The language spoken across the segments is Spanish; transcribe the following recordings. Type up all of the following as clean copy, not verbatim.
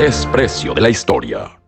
desprecio de la historia.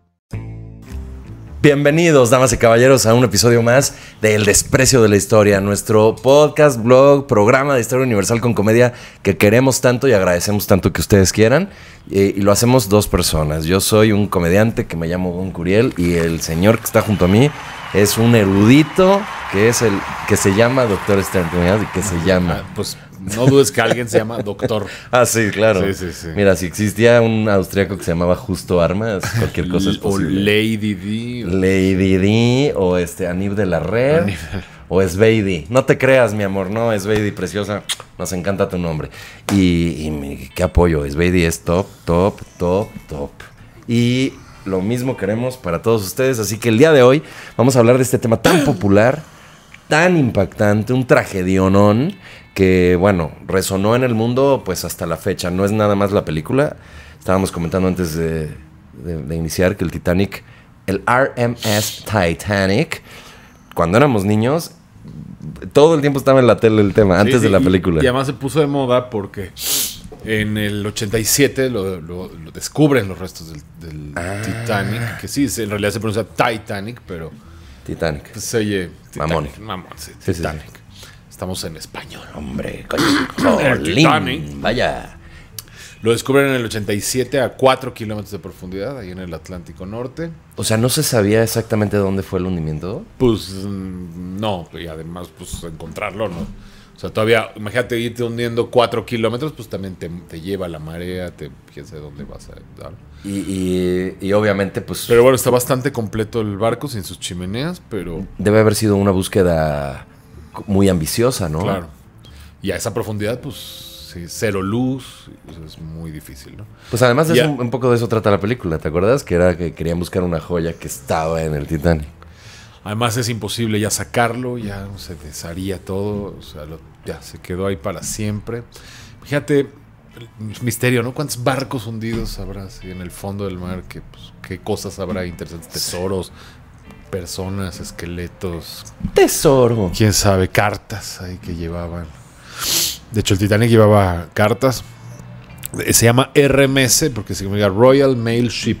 Bienvenidos, damas y caballeros, a un episodio más de El Desprecio de la Historia, nuestro podcast, blog, programa de historia universal con comedia que queremos tanto y agradecemos tanto que ustedes quieran. Y lo hacemos dos personas. Yo soy un comediante que me llamo Gon Curiel y el señor que está junto a mí es un erudito que es el que se llama Doctor Stern. ¿Y que se llama? Pues no dudes que alguien se llama Doctor. Ah, sí, claro. Sí. Mira, si existía un austriaco que se llamaba Justo Armas, cualquier cosa es posible. O Lady D. Lady D, o Anib de la Red, o Sveidi. No te creas, mi amor, no, Sveidi, preciosa. Nos encanta tu nombre. ¿Qué apoyo? Sveidi es top. Y lo mismo queremos para todos ustedes. Así que el día de hoy vamos a hablar de este tema tan popular, tan impactante, un tragedionón que, bueno, resonó en el mundo pues hasta la fecha. No es nada más la película. Estábamos comentando antes de iniciar que el Titanic, el RMS Titanic, cuando éramos niños, todo el tiempo estaba en la tele el tema, antes de la película. Y además se puso de moda porque en el 87 lo descubren los restos del Titanic, que sí, en realidad se pronuncia Titanic, pero Titanic. Pues se oye Mamón. Sí, Sí, Titanic. sí. Estamos en español. Hombre, El Titanic. Vaya. Lo descubren en el 87 a 4 kilómetros de profundidad, ahí en el Atlántico Norte. O sea, ¿no se sabía exactamente dónde fue el hundimiento? Pues no, y además pues encontrarlo, ¿no? O sea, todavía, imagínate irte hundiendo 4 kilómetros, pues también te lleva la marea, quién sabe dónde vas a dar. Y obviamente, pues... Pero bueno, está bastante completo el barco sin sus chimeneas, pero... Debe haber sido una búsqueda muy ambiciosa, ¿no? Claro. Y a esa profundidad, pues, sí, cero luz, pues es muy difícil, ¿no? Pues además un poco de eso trata la película, ¿te acuerdas? Que era que querían buscar una joya que estaba en el Titanic. Además es imposible ya sacarlo, ya se desharía todo, o sea, ya se quedó ahí para siempre. Fíjate, el misterio, ¿no? ¿Cuántos barcos hundidos habrá así en el fondo del mar? ¿Qué cosas habrá interesantes? Tesoros, personas, esqueletos. Tesoro. ¿Quién sabe? Cartas ahí que llevaban. De hecho, el Titanic llevaba cartas. Se llama RMS porque significa Royal Mail Ship.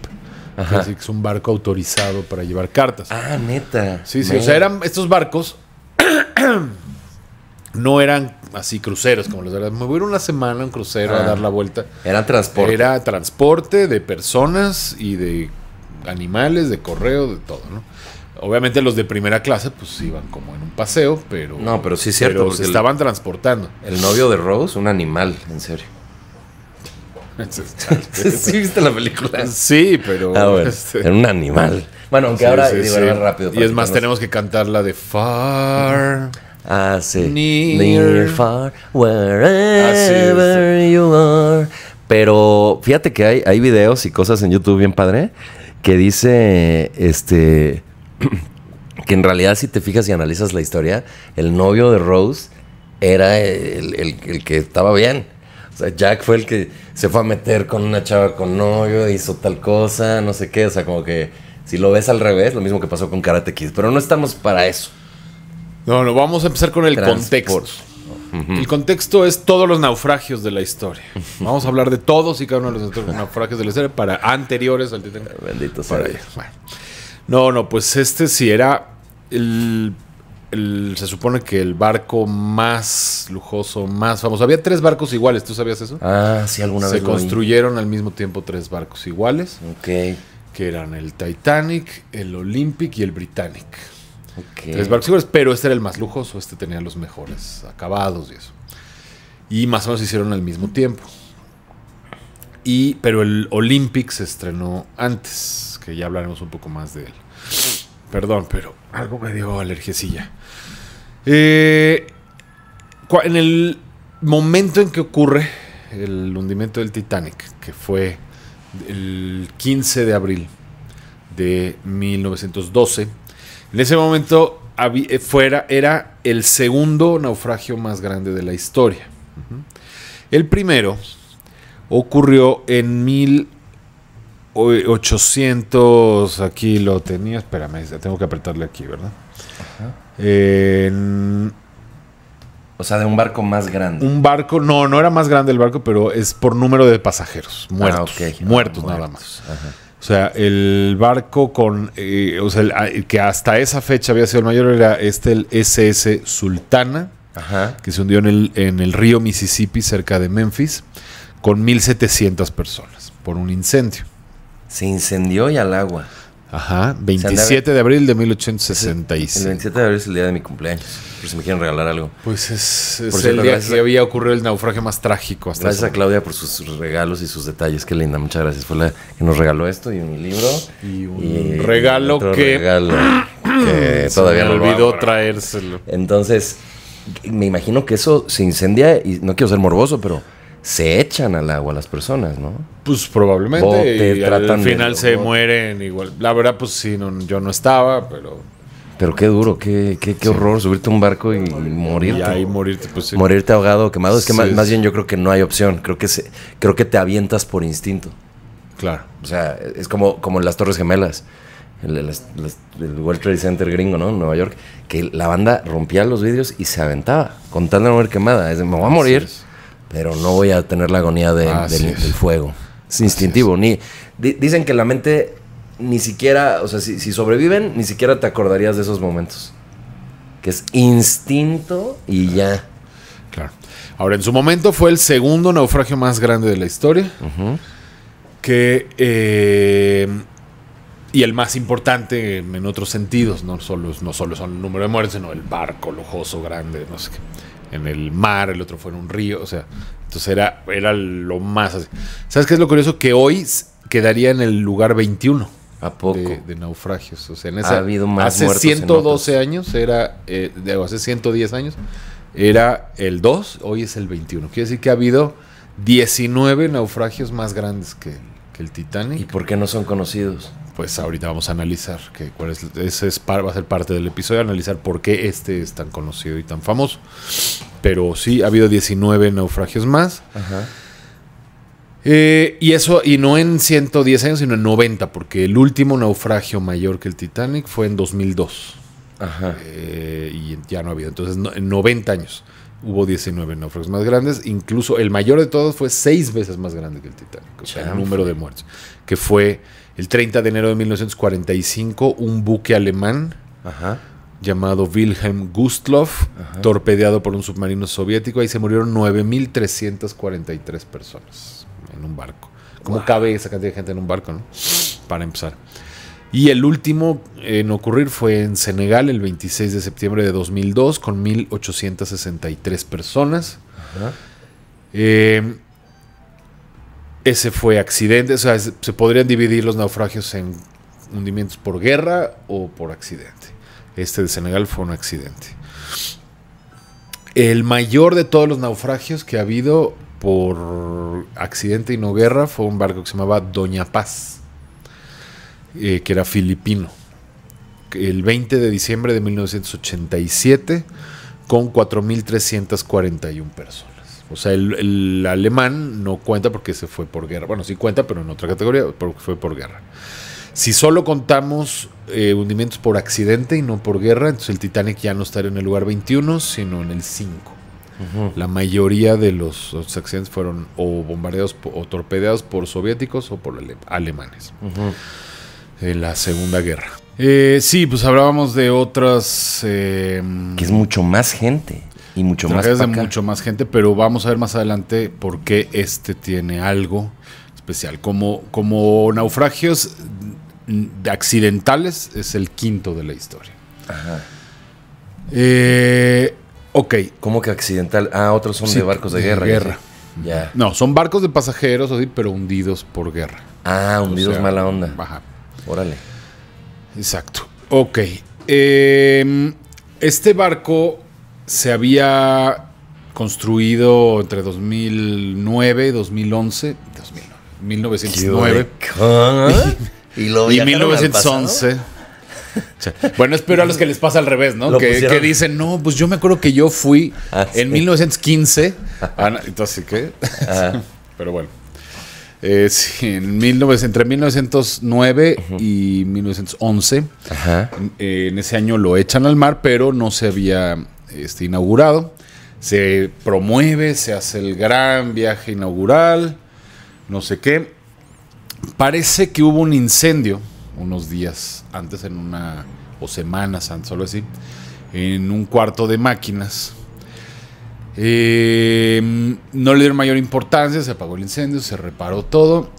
Ajá. Así que es un barco autorizado para llevar cartas. Ah, neta. Sí. O sea, estos barcos no eran así cruceros como los de ahora. Me voy a ir una semana a un crucero a dar la vuelta. Era transporte. Era transporte de personas y de animales, de correo, de todo, ¿no? Obviamente los de primera clase pues iban como en un paseo, pero... No, pero sí es cierto. Pero se estaban transportando. El novio de Rose, un animal, en serio. ¿Sí viste la película? Sí, pero... Ah, bueno, era un animal. Bueno, aunque ahora digo, era rápido. Y es más, tenemos que cantar la de Far... Ah, sí. Near, far, wherever you are. Pero fíjate que hay videos y cosas en YouTube bien padre que dice que en realidad, si te fijas y analizas la historia, el novio de Rose era el que estaba bien. O sea, Jack fue el que se fue a meter con una chava con novio, hizo tal cosa, no sé qué. O sea, como que si lo ves al revés, lo mismo que pasó con Karate Kid. Pero no estamos para eso. No, vamos a empezar con el contexto. El contexto es todos los naufragios de la historia. Vamos a hablar de todos y cada uno de los naufragios de la historia para anteriores al Titanic. Bendito sea Dios. Bueno. No, pues sí era se supone que el barco más lujoso, más famoso. Había 3 barcos iguales, ¿tú sabías eso? Ah, sí, alguna vez se construyeron al mismo tiempo 3 barcos iguales. Ok. Que eran el Titanic, el Olympic y el Britannic. Okay. 3 barcos iguales, pero este era el más lujoso, este tenía los mejores acabados y eso. Y más o menos se hicieron al mismo tiempo. Pero el Olympic se estrenó antes, que ya hablaremos un poco más de él. Perdón, pero algo me dio alergiecilla. En el momento en que ocurre el hundimiento del Titanic, que fue el 15 de abril de 1912, en ese momento era el segundo naufragio más grande de la historia. El primero ocurrió en 1800, aquí lo tenía, espérame, tengo que apretarle aquí, ¿verdad? Ajá. O sea, de un barco más grande. Un barco, no era más grande el barco, pero es por número de pasajeros muertos. Ok. Muertos nada más. Ajá. O sea, el barco el que hasta esa fecha había sido el mayor era el SS Sultana, Ajá. que se hundió en el río Mississippi cerca de Memphis, con 1,700 personas por un incendio. Se incendió y al agua. Ajá, 27 de abril de 1866. El 27 de abril es el día de mi cumpleaños. Por si me quieren regalar algo. Pues es Por el cierto, día gracias que había ocurrido el naufragio más trágico hasta Gracias ese a Claudia por sus regalos y sus detalles. Qué linda, muchas gracias. Fue la que nos regaló esto y un libro. Y un regalo otro que regalo que todavía me no lo olvidó abro. traérselo. Entonces, me imagino que eso se incendia y no quiero ser morboso, pero se echan al agua las personas, ¿no? Pues probablemente. Bote, y tratan al de- final se mueren igual. La verdad, pues sí, yo no estaba, pero. Pero qué duro, qué horror subirte a un barco y morirte. Y ahí morirte, pues sí. Morirte ahogado o quemado. Es que Sí, más sí. bien yo creo que no hay opción. Creo que te avientas por instinto. Claro. O sea, es como en las Torres Gemelas. El World Trade Center gringo, ¿no? En Nueva York. Que la banda rompía los vidrios y se aventaba. Con tal de no morir quemada. Es de, me voy a morir, Así es. pero no voy a tener la agonía Así es. del fuego. Es instintivo. Dicen que la mente ni siquiera... O sea, si sobreviven, ni siquiera te acordarías de esos momentos. Que es instinto y ya. Claro. Ahora, en su momento fue el segundo naufragio más grande de la historia. Ujú. Y el más importante en otros sentidos. No solo son el número de muertes, sino el barco lujoso, grande, no sé qué. En el mar, el otro fue en un río. O sea, entonces era lo más así. ¿Sabes qué es lo curioso? Que hoy quedaría en el lugar 21. ¿A poco? De naufragios. O sea, Ha habido más hace muertos en 112 otros. años hace 110 años era el 2, hoy es el 21. Quiere decir que ha habido 19 naufragios más grandes que el Titanic. ¿Y por qué no son conocidos? Pues ahorita vamos a analizar va a ser parte del episodio, analizar por qué este es tan conocido y tan famoso. Pero sí, ha habido 19 naufragios más. Ajá. Y no en 110 años, sino en 90, porque el último naufragio mayor que el Titanic fue en 2002. Ajá. Y ya no ha habido. Entonces, en 90 años hubo 19 naufragios más grandes. Incluso el mayor de todos fue 6 veces más grande que el Titanic. O sea, el número de muertos. Que fue el 30 de enero de 1945, un buque alemán Ajá. llamado Wilhelm Gustloff, torpedeado por un submarino soviético. Ahí se murieron 9,343 personas en un barco. ¿Cómo cabe esa cantidad de gente en un barco, no? Para empezar. Y el último en ocurrir fue en Senegal el 26 de septiembre de 2002 con 1,863 personas. Ajá. Ese fue accidente. O sea, se podrían dividir los naufragios en hundimientos por guerra o por accidente. Este de Senegal fue un accidente. El mayor de todos los naufragios que ha habido por accidente y no guerra fue un barco que se llamaba Doña Paz, que era filipino. El 20 de diciembre de 1987 con 4,341 personas. O sea, el alemán no cuenta porque se fue por guerra. Bueno, sí cuenta, pero en otra categoría, porque fue por guerra. Si solo contamos hundimientos por accidente y no por guerra, entonces el Titanic ya no estaría en el lugar 21, sino en el 5. Ujú. La mayoría de los accidentes fueron o bombardeados o torpedeados por soviéticos o por alemanes Ujú. en la Segunda Guerra. Sí, pues hablábamos de otras Que es mucho más gente. Y mucho más tragedias de pa' acá. mucho más gente, pero vamos a ver más adelante por qué este tiene algo especial. Como naufragios accidentales, es el quinto de la historia. Ajá. Ok. ¿Cómo que accidental? Ah, otros son Sí, de barcos de de guerra. guerra. Ya. No, son barcos de pasajeros, así, pero hundidos por guerra. Ah, hundidos O sea, mala onda. Ajá. Órale. Exacto. Ok. Este barco se había construido entre 2009 y 2011. 1909 Y lo y viajaron al 1911. Bueno, espero a los que les pasa al revés, ¿no? Lo Que pusieron. dicen, no, pues yo me acuerdo que yo fui Sí. en 1915. Entonces, ¿qué? Ajá. Pero bueno. Sí, entre 1909 y 1911. Ajá. En ese año lo echan al mar, pero no se había inaugurado. Se promueve, se hace el gran viaje inaugural, no sé qué. Parece que hubo un incendio unos días antes, o semanas antes, solo así, en un cuarto de máquinas. No le dieron mayor importancia, se apagó el incendio, se reparó todo,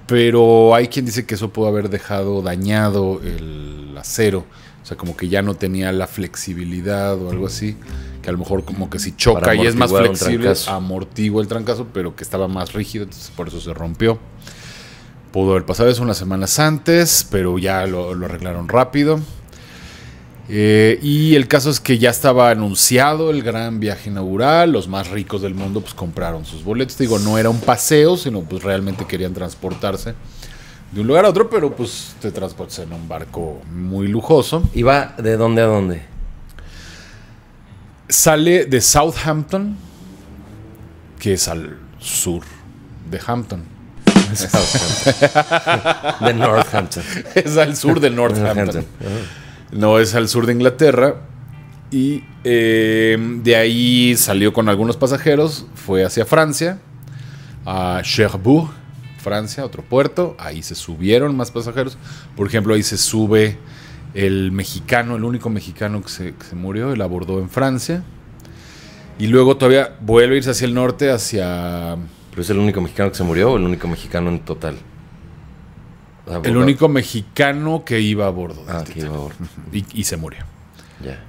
pero hay quien dice que eso pudo haber dejado dañado el acero, o sea, como que ya no tenía la flexibilidad o algo así, que a lo mejor como que si choca y es más flexible, amortigua el trancazo, pero que estaba más rígido, entonces por eso se rompió. Pudo haber pasado eso unas semanas antes, pero ya lo arreglaron rápido. Y el caso es que ya estaba anunciado el gran viaje inaugural. Los más ricos del mundo pues compraron sus boletos. Digo, no era un paseo, sino pues realmente querían transportarse de un lugar a otro, pero pues te transportas en un barco muy lujoso. ¿Y va de dónde a dónde? Sale de Southampton, que es al sur de Hampton. De Northampton. Es al sur de Northampton. No, es al sur de Inglaterra. Y de ahí salió con algunos pasajeros. Fue hacia Francia, a Cherbourg, Francia, otro puerto. Ahí se subieron más pasajeros. Por ejemplo, ahí se sube el mexicano, el único mexicano que se murió. Él abordó en Francia. Y luego todavía vuelve a irse hacia el norte, hacia... ¿Pero es el único mexicano que se murió o el único mexicano en total? El único mexicano que iba a bordo. Que iba a bordo. Y se murió. Yeah.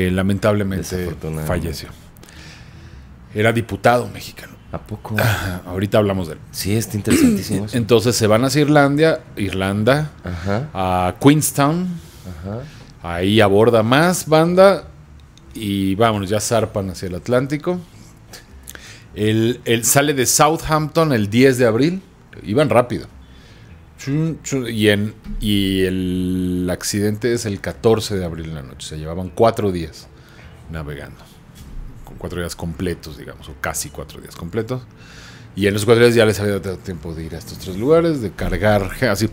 Lamentablemente falleció. Era diputado mexicano. ¿A poco? Ahorita hablamos de él. Sí, está interesantísimo eso. Entonces se van hacia Irlanda, Ajá. a Queenstown. Ajá. Ahí aborda más banda y vámonos, ya zarpan hacia el Atlántico. Él sale de Southampton el 10 de abril. Iban rápido. Y el accidente es el 14 de abril en la noche. Se llevaban 4 días navegando. Con 4 días completos, digamos, o casi 4 días completos. Y en esos 4 días ya les había dado tiempo de ir a estos 3 lugares, de cargar, así.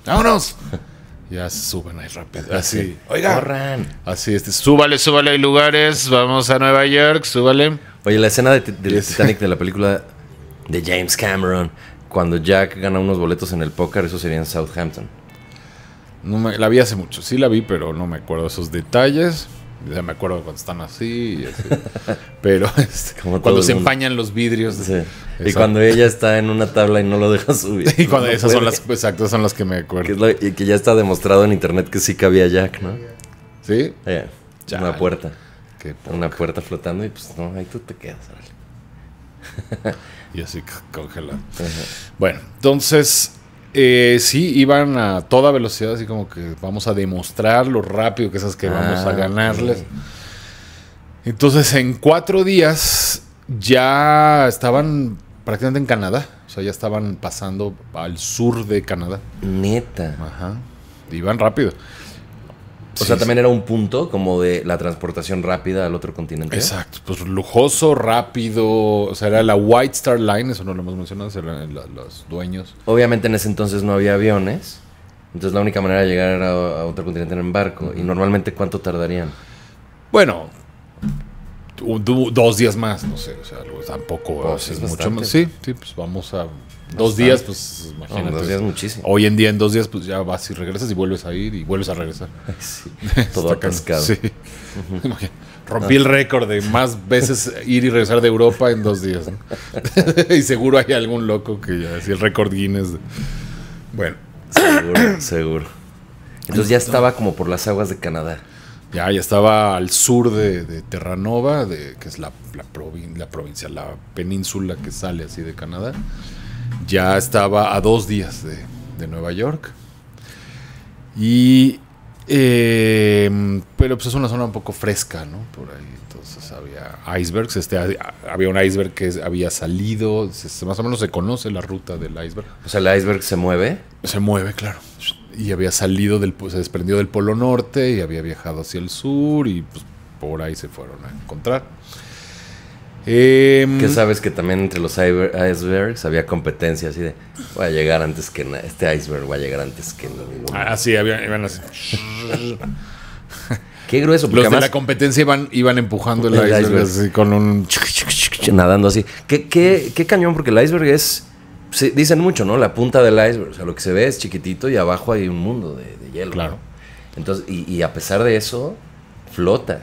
¡Vámonos! Ya suben ahí rápido. Así. Oiga. Corran. Así, súbale, hay lugares. Vamos a Nueva York, súbale. Oye, la escena del Titanic de la película de James Cameron, cuando Jack gana unos boletos en el póker, eso sería en Southampton. La vi hace mucho. Sí la vi, pero no me acuerdo de esos detalles. Ya me acuerdo cuando están así y así. Pero cuando se empañan los vidrios. Sí. Y cuando ella está en una tabla y no lo deja subir. Y cuando esas son las, exacto, son las que me acuerdo. Y que ya está demostrado en internet que sí cabía Jack, ¿no? ¿Sí? Una puerta. Una puerta flotando y pues no, ahí tú te quedas. Y así congelado. Bueno, entonces sí, iban a toda velocidad, así como que vamos a demostrar lo rápido que esas que vamos a ganarles. Okay. Entonces en 4 días ya estaban prácticamente en Canadá. O sea, ya estaban pasando al sur de Canadá. Neta. Ajá. Iban rápido. O sea, también era un punto como de la transportación rápida al otro continente. Exacto, pues lujoso, rápido. O sea, era la White Star Line, eso no lo hemos mencionado, eran los dueños. Obviamente en ese entonces no había aviones, entonces la única manera de llegar era a otro continente en barco. ¿Y normalmente cuánto tardarían? Bueno, 2 días más, no sé, o sea, tampoco es mucho más. Sí, pues vamos a... 2 días, pues imagínate. 2 días muchísimo. Hoy en día, en 2 días, pues ya vas y regresas y vuelves a ir y vuelves a regresar. Sí, todo atascado. Sí. Rompí el récord de más veces ir y regresar de Europa en 2 días, ¿no? Y seguro hay algún loco que ya decía el récord Guinness. Bueno. Seguro. Entonces ya estaba como por las aguas de Canadá. Ya estaba al sur de Terranova, que es la provincia, la península que sale así de Canadá. Ya estaba a 2 días de Nueva York. Y pero pues es una zona un poco fresca, ¿no? Por ahí. Entonces había icebergs. Había un iceberg que había salido. Más o menos se conoce la ruta del iceberg. O sea, el iceberg se mueve. Se mueve, claro. Y había salido se desprendió del Polo Norte y había viajado hacia el sur. Y pues por ahí se fueron a encontrar. Que sabes que también entre los icebergs había competencia así de voy a llegar antes que este iceberg va a llegar antes que sí, iban así. Qué grueso. Porque Los de además, la competencia iban empujando el El iceberg iceberg. así con un... nadando así. Qué cañón, porque el iceberg es... dicen mucho, ¿no? La punta del iceberg. O sea, lo que se ve es chiquitito y abajo hay un mundo de hielo. Claro. ¿no? Entonces, y a pesar de eso, flota.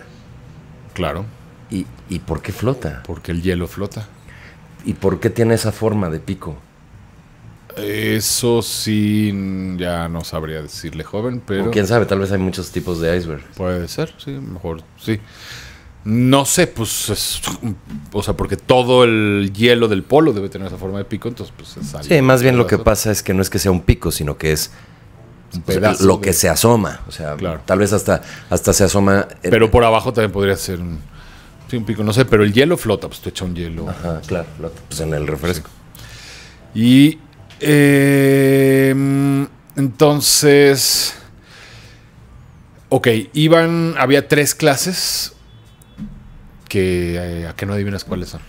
Claro, ¿Y por qué flota? porque el hielo flota. ¿Y por qué tiene esa forma de pico? Eso sí, ya no sabría decirle, joven, pero O quién sabe, tal vez hay muchos tipos de iceberg. puede ser, sí, mejor, sí. No sé, pues, o sea, porque todo el hielo del polo debe tener esa forma de pico, entonces, pues, se sale. Sí, más bien lo que pedazo. pasa es que no es que sea un pico, sino que es Un pedazo lo de- que se asoma. O sea, Claro. tal vez hasta se asoma. Pero por abajo también podría ser un pico, no sé, pero el hielo flota, pues tú echas un hielo. Ajá, claro, pues en el refresco. Y entonces, ok, había 3 clases que, ¿a qué no adivinas cuáles son?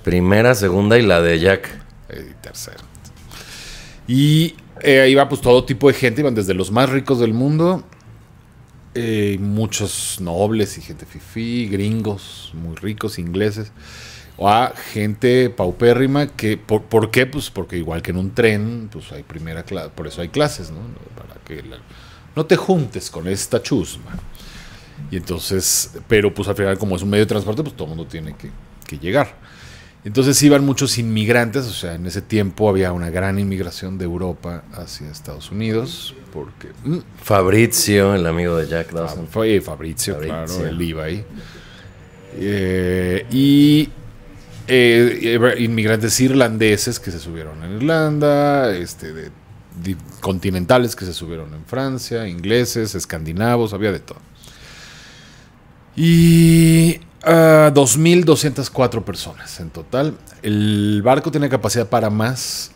Primera, segunda y la de Jack. Tercera. Y iba pues todo tipo de gente, iban desde los más ricos del mundo, muchos nobles y gente fifí, gringos muy ricos, ingleses, o a gente paupérrima que, ¿por qué? Pues porque igual que en un tren, pues hay primera clase, por eso hay clases, ¿no? Para que no te juntes con esta chusma. Y entonces, pero pues al final como es un medio de transporte, pues todo el mundo tiene que llegar. Entonces iban muchos inmigrantes, o sea, en ese tiempo había una gran inmigración de Europa hacia Estados Unidos, porque Fabrizio, el amigo de Jack Dawson. fue Fabrizio, Fabrizio. claro, él iba ahí. Inmigrantes irlandeses que se subieron en Irlanda, continentales que se subieron en Francia, ingleses, escandinavos, había de todo. Y 2.204 personas en total. El barco tenía capacidad para más,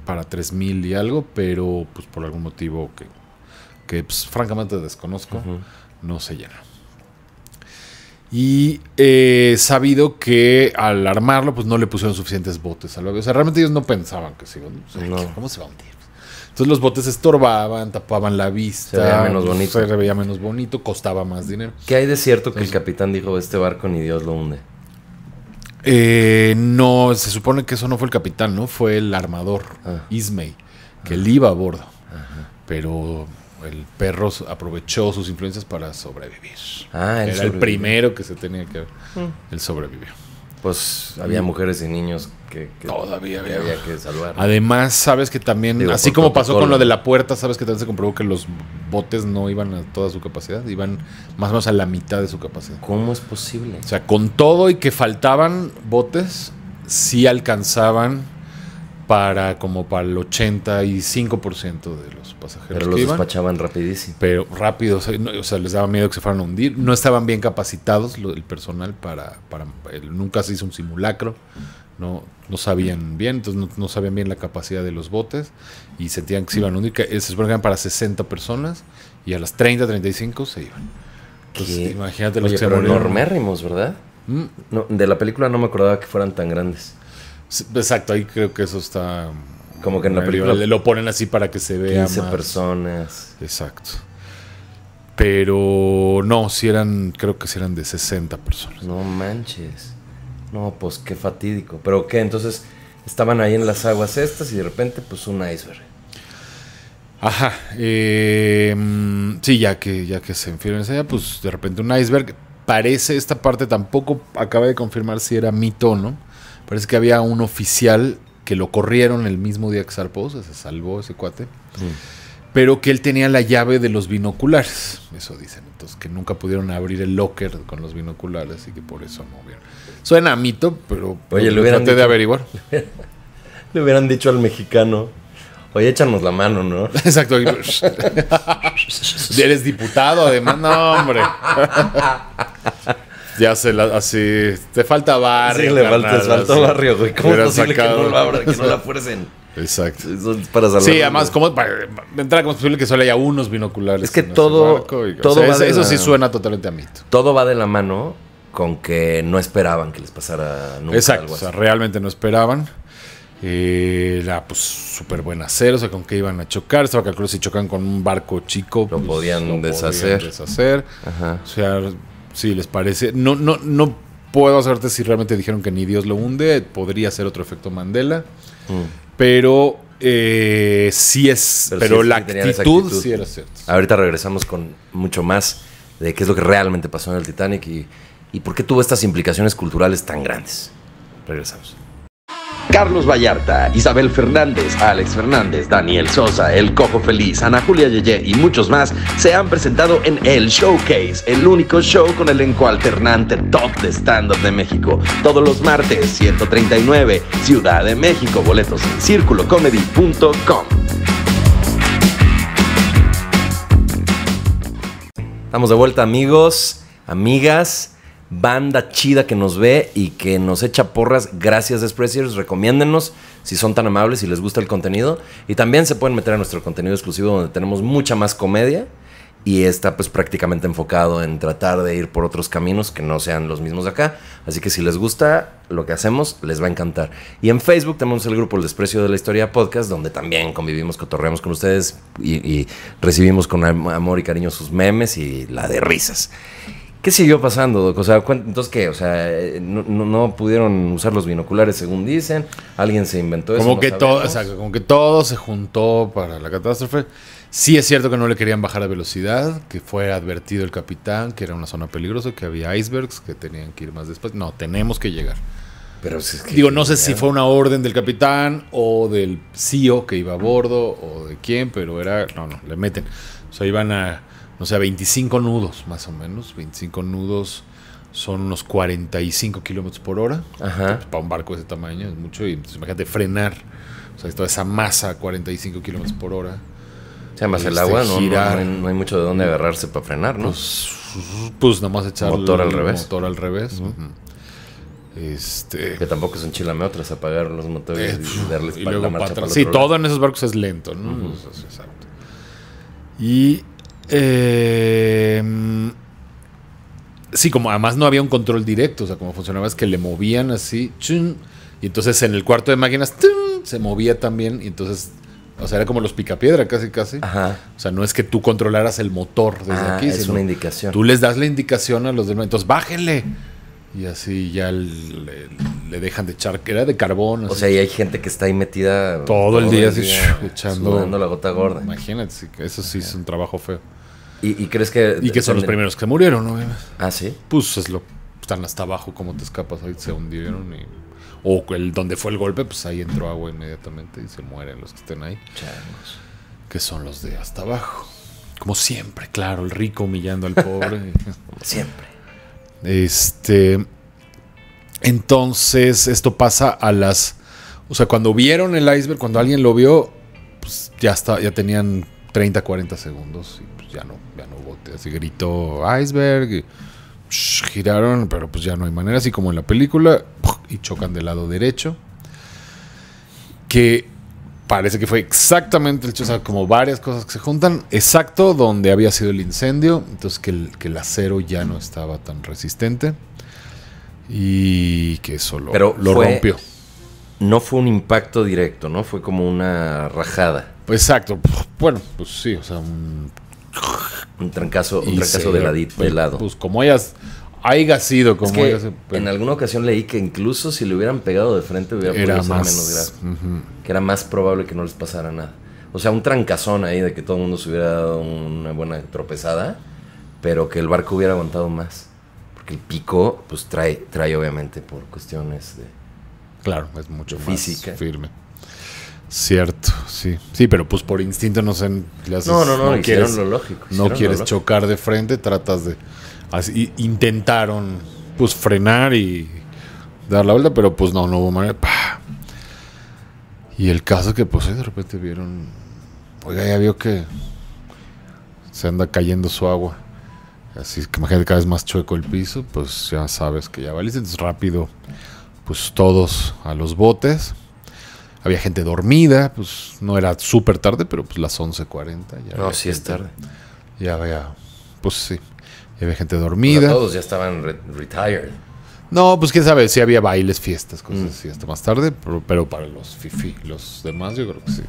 para 3.000 y algo, pero pues por algún motivo que pues, francamente desconozco, no se llenó. Y sabido que al armarlo pues no le pusieron suficientes botes al barco. O sea, realmente ellos no pensaban que se iba a hundir. No. ¿Cómo se va a hundir? Entonces los botes estorbaban, tapaban la vista. Se veía menos bonito. Se veía menos bonito, costaba más dinero. ¿Qué hay de cierto que el capitán dijo, este barco ni Dios lo hunde? No, se supone que eso no fue el capitán, ¿no? Fue el armador, Ismay, que él iba a bordo. Pero el perro aprovechó sus influencias para sobrevivir. Él Era el sobrevivió. primero que se tenía que ver. Él sobrevivió. Pues había mujeres y niños que Todavía que había que salvar. Además, sabes que también, Digo, así por como pasó con protocolo. lo de la puerta, sabes que también se comprobó que los botes no iban a toda su capacidad, iban más o menos a la mitad de su capacidad. ¿Cómo es posible? O sea, con todo y que faltaban botes, sí alcanzaban para el 85% de los pasajeros Pero que los iban. despachaban rapidísimo. Pero rápido, o sea, les daba miedo que se fueran a hundir. No estaban bien capacitados el personal nunca se hizo un simulacro. No sabían bien, entonces no sabían bien la capacidad de los botes y sentían que se iban a hundir. Se supone que eran para 60 personas y a las 30, 35 se iban. Entonces, ¿Qué? imagínate los Oye, que se pero murieron. enormérrimos, ¿verdad? No, de la película no me acordaba que fueran tan grandes. Sí, exacto, ahí creo que eso está. Como que en la medio- película lo ponen así para que se vea 15 más. personas. Exacto. Pero no, creo que sí eran de 60 personas. No manches. No, pues qué fatídico. ¿Pero qué? Entonces estaban ahí en las aguas estas y de repente pues un iceberg. Ajá. Sí, ya que se enfriaron allá, pues de repente un iceberg. Parece, esta parte tampoco acaba de confirmar si era mito o no. Parece que había un oficial que lo corrieron el mismo día que zarpó, o sea, se salvó ese cuate. Pero que él tenía la llave de los binoculares, eso dicen. Entonces que nunca pudieron abrir el locker con los binoculares y que por eso no vieron. Suena a mito, pero Oye, le lo hubieran traté de dicho- averiguar. Le hubieran dicho al mexicano, oye, échanos la mano, ¿no? Exacto. Eres diputado, además, no, hombre. Ya así. Te falta barrio. Sí, le carnal, faltó así. barrio, güey. ¿Cómo es Hubiera posible que sacado- no lo abran, que no la fuercen? Exacto. Eso es para salvar. Sí, además, ¿cómo, de entrada, ¿cómo es posible que solo haya unos binoculares? Es que en ese todo- barco? todo va de eso la- sí suena totalmente a mito. Todo va de la mano con que no esperaban que les pasara nunca Exacto, algo o sea, así. realmente no esperaban. Era pues súper buen acero, o sea, con qué iban a chocar. Estaba calculado si chocan con un barco chico, Lo podían deshacer. O sea, si les parece. No puedo hacerte si realmente dijeron que ni Dios lo hunde. Podría ser otro efecto Mandela. Pero sí es. Pero sí la tenían esa actitud actitud. sí era cierta. Ahorita regresamos con mucho más de qué es lo que realmente pasó en el Titanic y por qué tuvo estas implicaciones culturales tan grandes. Regresamos. Carlos Vallarta, Isabel Fernández, Alex Fernández, Daniel Sosa, El Cojo Feliz, Ana Julia Yeye y muchos más se han presentado en El Showcase, el único show con elenco alternante top de stand-up de México. Todos los martes, 139, Ciudad de México. Boletos en circulocomedy.com. Estamos de vuelta, amigos, amigas, banda chida que nos ve y que nos echa porras. Gracias, Despreciers. Recomiéndennos si son tan amables, si les gusta el contenido. Y también se pueden meter a nuestro contenido exclusivo donde tenemos mucha más comedia y está pues prácticamente enfocado en tratar de ir por otros caminos que no sean los mismos de acá. Así que si les gusta lo que hacemos, les va a encantar. Y en Facebook tenemos el grupo El Desprecio de la Historia Podcast, donde también convivimos, cotorreamos con ustedes y recibimos con amor y cariño sus memes y la de risas. ¿Qué siguió pasando, Doc? O sea, entonces, ¿qué? O sea, no pudieron usar los binoculares según dicen. Alguien se inventó eso. Como que todo, exacto, como que todo se juntó para la catástrofe. Sí es cierto que no le querían bajar la velocidad, que fue advertido el capitán, que era una zona peligrosa, que había icebergs, que tenían que ir más despacio. No, tenemos que llegar. Pero es que Digo, no sé si fue una orden del capitán o del CEO que iba a bordo o de quién, pero era... No, le meten. O sea, iban a... No sé, 25 nudos, más o menos. 25 nudos son unos 45 kilómetros por hora. Ajá. Pues, para un barco de ese tamaño es mucho. Y pues, imagínate frenar. O sea, toda esa masa a 45 kilómetros por hora. Se llama el agua, ¿no? Girar. No hay mucho de dónde agarrarse para frenar, ¿no? Pues nada más echar Motor al revés. Motor al revés. Que tampoco es un chilame otras, apagar los motores y darles y la luego marcha para para atrás. el Sí, otro todo lado. en esos barcos es lento, ¿no? Exacto. Y sí, como además no había un control directo, o sea, como funcionaba es que le movían así, chun, y entonces en el cuarto de máquinas ¡tum! Se movía también, y entonces, o sea, era como los picapiedra casi. Ajá. O sea, no es que tú controlaras el motor desde aquí, es sino una indicación. tú les das la indicación a los demás, entonces bájenle. Y así ya le dejan de echar, que era de carbón. O así. sea, y hay gente que está ahí metida Todo el día así, echando. sudando la gota gorda. Imagínate, sí, que eso sí es un trabajo feo. ¿Y crees que...? Y que son los primeros que murieron, ¿no? Ah, ¿sí? Pues están hasta abajo, ¿cómo te escapas? Ahí se hundieron o donde fue el golpe, pues ahí entró agua inmediatamente y se mueren los que estén ahí. Changos. Que son los de hasta abajo. Como siempre, claro, el rico humillando al pobre. Como siempre. Entonces, esto pasa a o sea, cuando vieron el iceberg, cuando alguien lo vio, pues ya tenían 30, 40 segundos y pues ya no hubo. Así gritó iceberg y giraron, pero pues ya no hay manera, así como en la película, y chocan del lado derecho. Que parece que fue exactamente o sea, como varias cosas que se juntan, exacto donde había sido el incendio, entonces que el acero ya no estaba tan resistente y que eso lo rompió. No fue un impacto directo, ¿no? Fue como una rajada. Exacto. Bueno, pues sí, o sea, un trancazo de lado. Pues como haya sido, como es que haya sido, pero en alguna ocasión leí que incluso si le hubieran pegado de frente hubiera podido ser menos grave. Que era más probable que no les pasara nada. O sea, un trancazón ahí de que todo el mundo se hubiera dado una buena tropezada, pero que el barco hubiera aguantado más. Porque el pico, pues trae obviamente por cuestiones de... Claro, es mucho física. Más firme. Cierto, sí. Sí, pero pues por instinto no sé. No, hicieron lo lógico. No quieres chocar de frente, tratas de... Así, intentaron pues frenar y dar la vuelta, pero pues no hubo manera. ¡Pah! Y el caso que pues de repente vieron... Oiga, ya vio que se anda cayendo su agua. Así que imagínate cada vez más chueco el piso, pues ya sabes que ya valiste. Entonces rápido, pues todos a los botes. Había gente dormida, pues no era súper tarde, pero pues las 11:40. No, sí es tarde. Ya había, pues sí, ya había gente dormida. Pues todos ya estaban retired. No, pues quién sabe, sí había bailes, fiestas, cosas así hasta más tarde, pero para los fifi, los demás yo creo que sí.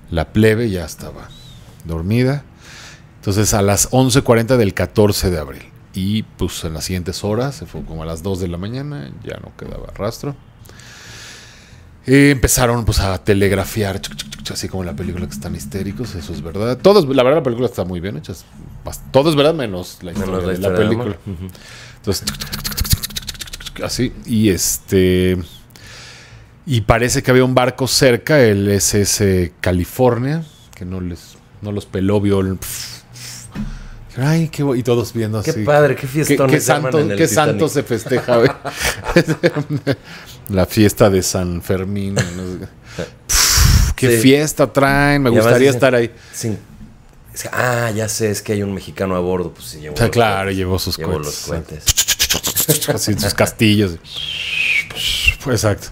La plebe ya estaba dormida. Entonces a las 11:40 del 14 de abril. Y pues en las siguientes horas, se fue como a las 2 de la mañana, ya no quedaba rastro. Empezaron pues a telegrafiar, así como en la película, que están histéricos, eso es verdad. La verdad la película está muy bien hecha. Todo es verdad menos la historia de la película. Entonces, así, y parece que había un barco cerca, el SS California, que no los peló, vio el... Ay, qué y todos viendo así. Qué padre, qué fiestón. Qué santo se festeja, güey. La fiesta de San Fermín. No sé. Qué fiesta traen. Me gustaría estar ahí. Sí. Ya sé, es que hay un mexicano a bordo. Pues sí, llevó llevó sus cohetes. Los cohetes. Así sus castillos. Exacto.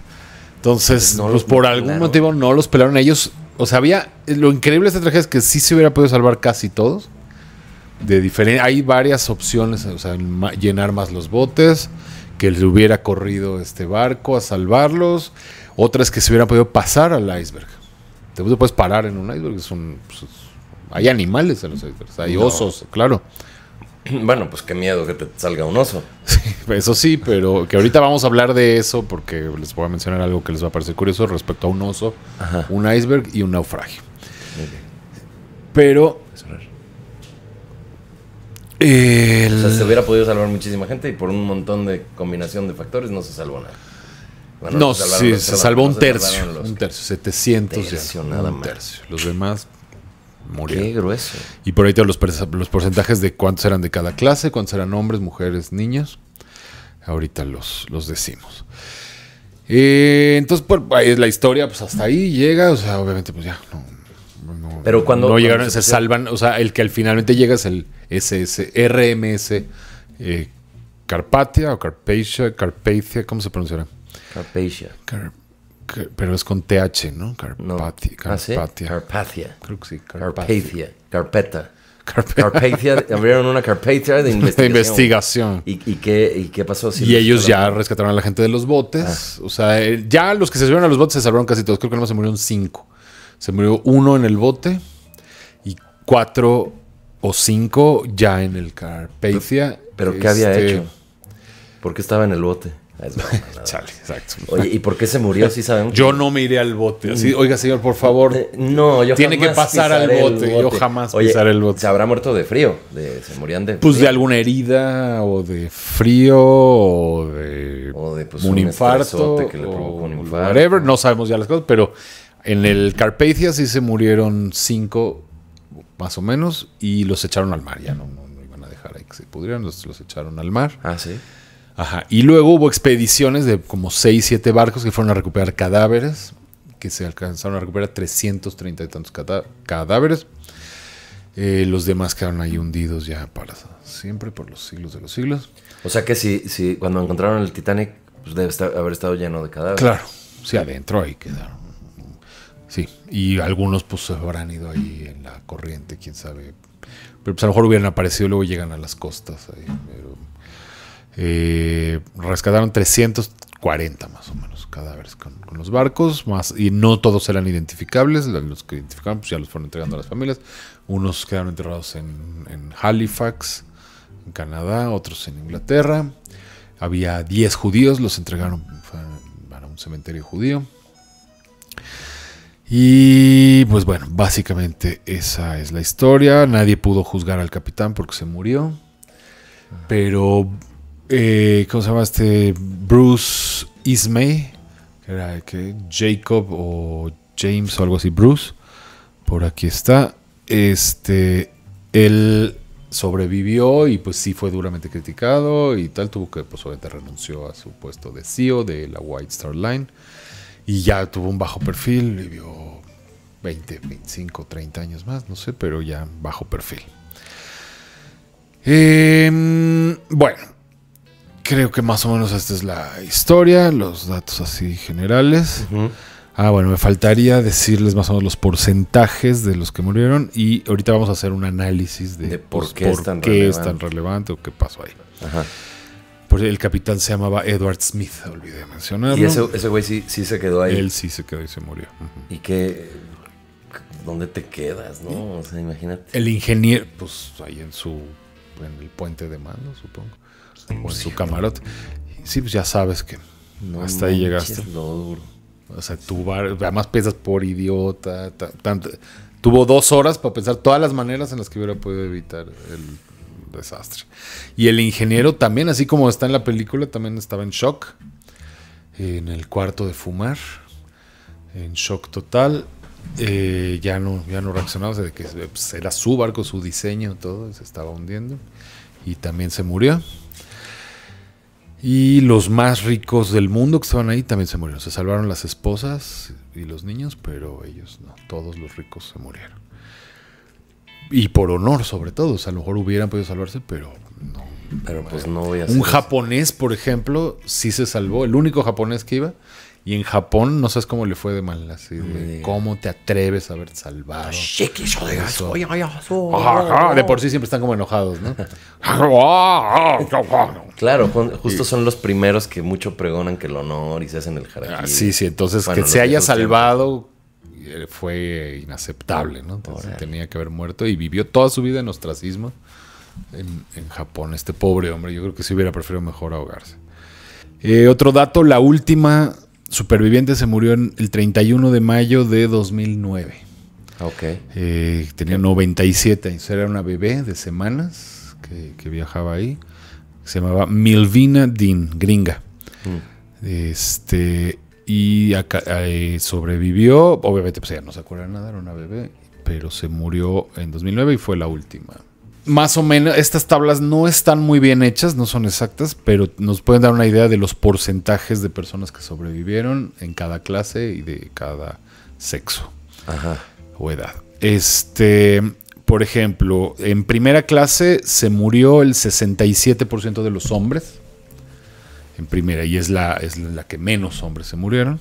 Entonces, pues por algún motivo no los pelaron ellos. O sea, lo increíble de esta tragedia es que sí se hubiera podido salvar casi todos. Hay varias opciones, o sea, llenar más los botes, que le hubiera corrido este barco a salvarlos. Otras que se hubieran podido pasar al iceberg. Te puedes parar en un iceberg, hay animales en los icebergs, hay osos, claro. Bueno, pues qué miedo que te salga un oso. Sí, eso sí, pero que ahorita vamos a hablar de eso porque les voy a mencionar algo que les va a parecer curioso respecto a un oso, un iceberg y un naufragio. Okay. Pero... O sea, se hubiera podido salvar muchísima gente y por un montón de combinación de factores no se salvó nada. Bueno, no, sí, se salvó un tercio. Un tercio, 700 ya. Nada más. Tercio. Los demás murieron. Qué grueso. Y por ahí tengo los porcentajes de cuántos eran de cada clase, cuántos eran hombres, mujeres, niños. Ahorita los decimos. Entonces, pues, ahí es la historia, pues hasta ahí llega. O sea, obviamente, pues ya no. Pero cuando llegaron, se salvan, o sea, el que finalmente llega es el RMS Carpathia o Carpathia, ¿cómo se pronunciará? Carpathia. Pero es con TH, ¿no? Carpathia. Carpathia. Creo que sí. Carpathia. Carpathia. Abrieron una Carpathia de investigación. ¿Y qué pasó? Y ellos ya rescataron a la gente de los botes. O sea, ya los que se subieron a los botes se salvaron casi todos. Creo que nomás se murieron 5. Se murió 1 en el bote y 4 o 5 ya en el Carpathia. ¿Pero qué había hecho? ¿Por qué estaba en el bote? Chale, exacto. Oye, ¿y por qué se murió? ¿Sí sabemos? Yo no me iré al bote. Así, oiga, señor, por favor. No, yo tiene que pasar al bote. Yo jamás pisaré el bote. ¿Se habrá muerto de frío? ¿Se morían de pues frío? De alguna herida, o de frío, o de pues, un infarto. Que le provocó un infarto. Whatever. No sabemos ya las cosas, pero en el Carpathia sí se murieron 5, más o menos, y los echaron al mar. Ya no iban a dejar ahí que se pudrieran, los echaron al mar. Ah, sí. Ajá. Y luego hubo expediciones de como 6, 7 barcos que fueron a recuperar cadáveres, que se alcanzaron a recuperar 330 y tantos cadáveres. Los demás quedaron ahí hundidos ya para siempre, por los siglos de los siglos. O sea que si cuando encontraron el Titanic, pues debe haber estado lleno de cadáveres. Claro, sí, adentro ahí quedaron. Sí, y algunos pues se habrán ido ahí en la corriente, quién sabe. Pero pues a lo mejor hubieran aparecido y luego llegan a las costas ahí. Pero, rescataron 340 más o menos cadáveres con los barcos, más, y no todos eran identificables. Los que identificaron pues ya los fueron entregando a las familias. Unos quedaron enterrados en Halifax, en Canadá, otros en Inglaterra. Había 10 judíos, los entregaron para un cementerio judío. Y pues bueno, básicamente esa es la historia. Nadie pudo juzgar al capitán porque se murió. Pero, ¿cómo se llama este? Bruce Ismay, que era Jacob o James o algo así, Bruce. Por aquí está. Él sobrevivió y pues sí fue duramente criticado y tal. Tuvo que, pues obviamente renunció a su puesto de CEO de la White Star Line. Y ya tuvo un bajo perfil, vivió 20, 25, 30 años más, no sé, pero ya bajo perfil. Bueno, creo que más o menos esta es la historia, los datos así generales. Bueno, me faltaría decirles más o menos los porcentajes de los que murieron y ahorita vamos a hacer un análisis de por qué es tan relevante o qué pasó ahí. Porque el capitán se llamaba Edward Smith, olvidé mencionarlo. Y ese güey sí se quedó ahí. Él sí se quedó y se murió. ¿Y qué? ¿Dónde te quedas, no? O sea, imagínate. El ingeniero, pues ahí en el puente de mando, supongo. O en su camarote. Sí, pues ya sabes que hasta ahí llegaste. Lo duro. O sea, además piensas por idiota. Tuvo 2 horas para pensar todas las maneras en las que hubiera podido evitar el desastre. Y el ingeniero también, así como está en la película, también estaba en shock. En el cuarto de fumar. En shock total. Ya no reaccionaba, o sea, de que pues, era su barco, su diseño, todo, se estaba hundiendo. Y también se murió. Y los más ricos del mundo que estaban ahí también se murieron. Se salvaron las esposas y los niños, pero ellos no. Todos los ricos se murieron. Y por honor, sobre todo. O sea, a lo mejor hubieran podido salvarse, pero no. Pero pues no voy a hacer Un eso. japonés, por ejemplo, sí se salvó. El único japonés que iba. Y en Japón, no sabes cómo le fue de mal. Así de, ¿cómo te atreves a haberte salvado? Ajá, de por sí siempre están como enojados, ¿no? Claro, justo son los primeros que mucho pregonan que el honor y se hacen el harakiri. Sí, entonces Bueno, que se haya esos salvado fue inaceptable, ¿no? Entonces tenía que haber muerto y vivió toda su vida en ostracismo en Japón. Este pobre hombre, yo creo que sí hubiera preferido mejor ahogarse. Otro dato, la última superviviente se murió el 31 de mayo de 2009. Ok. Tenía 97 años, era una bebé de semanas que viajaba ahí. Se llamaba Milvina Dean, gringa. Y sobrevivió. Obviamente, pues ella no se acuerda de nada, era una bebé. Pero se murió en 2009 y fue la última. Más o menos, estas tablas no están muy bien hechas, no son exactas, pero nos pueden dar una idea de los porcentajes de personas que sobrevivieron en cada clase y de cada sexo. Ajá. O edad. Por ejemplo, en primera clase se murió el 67% de los hombres. En primera, y es la que menos hombres se murieron,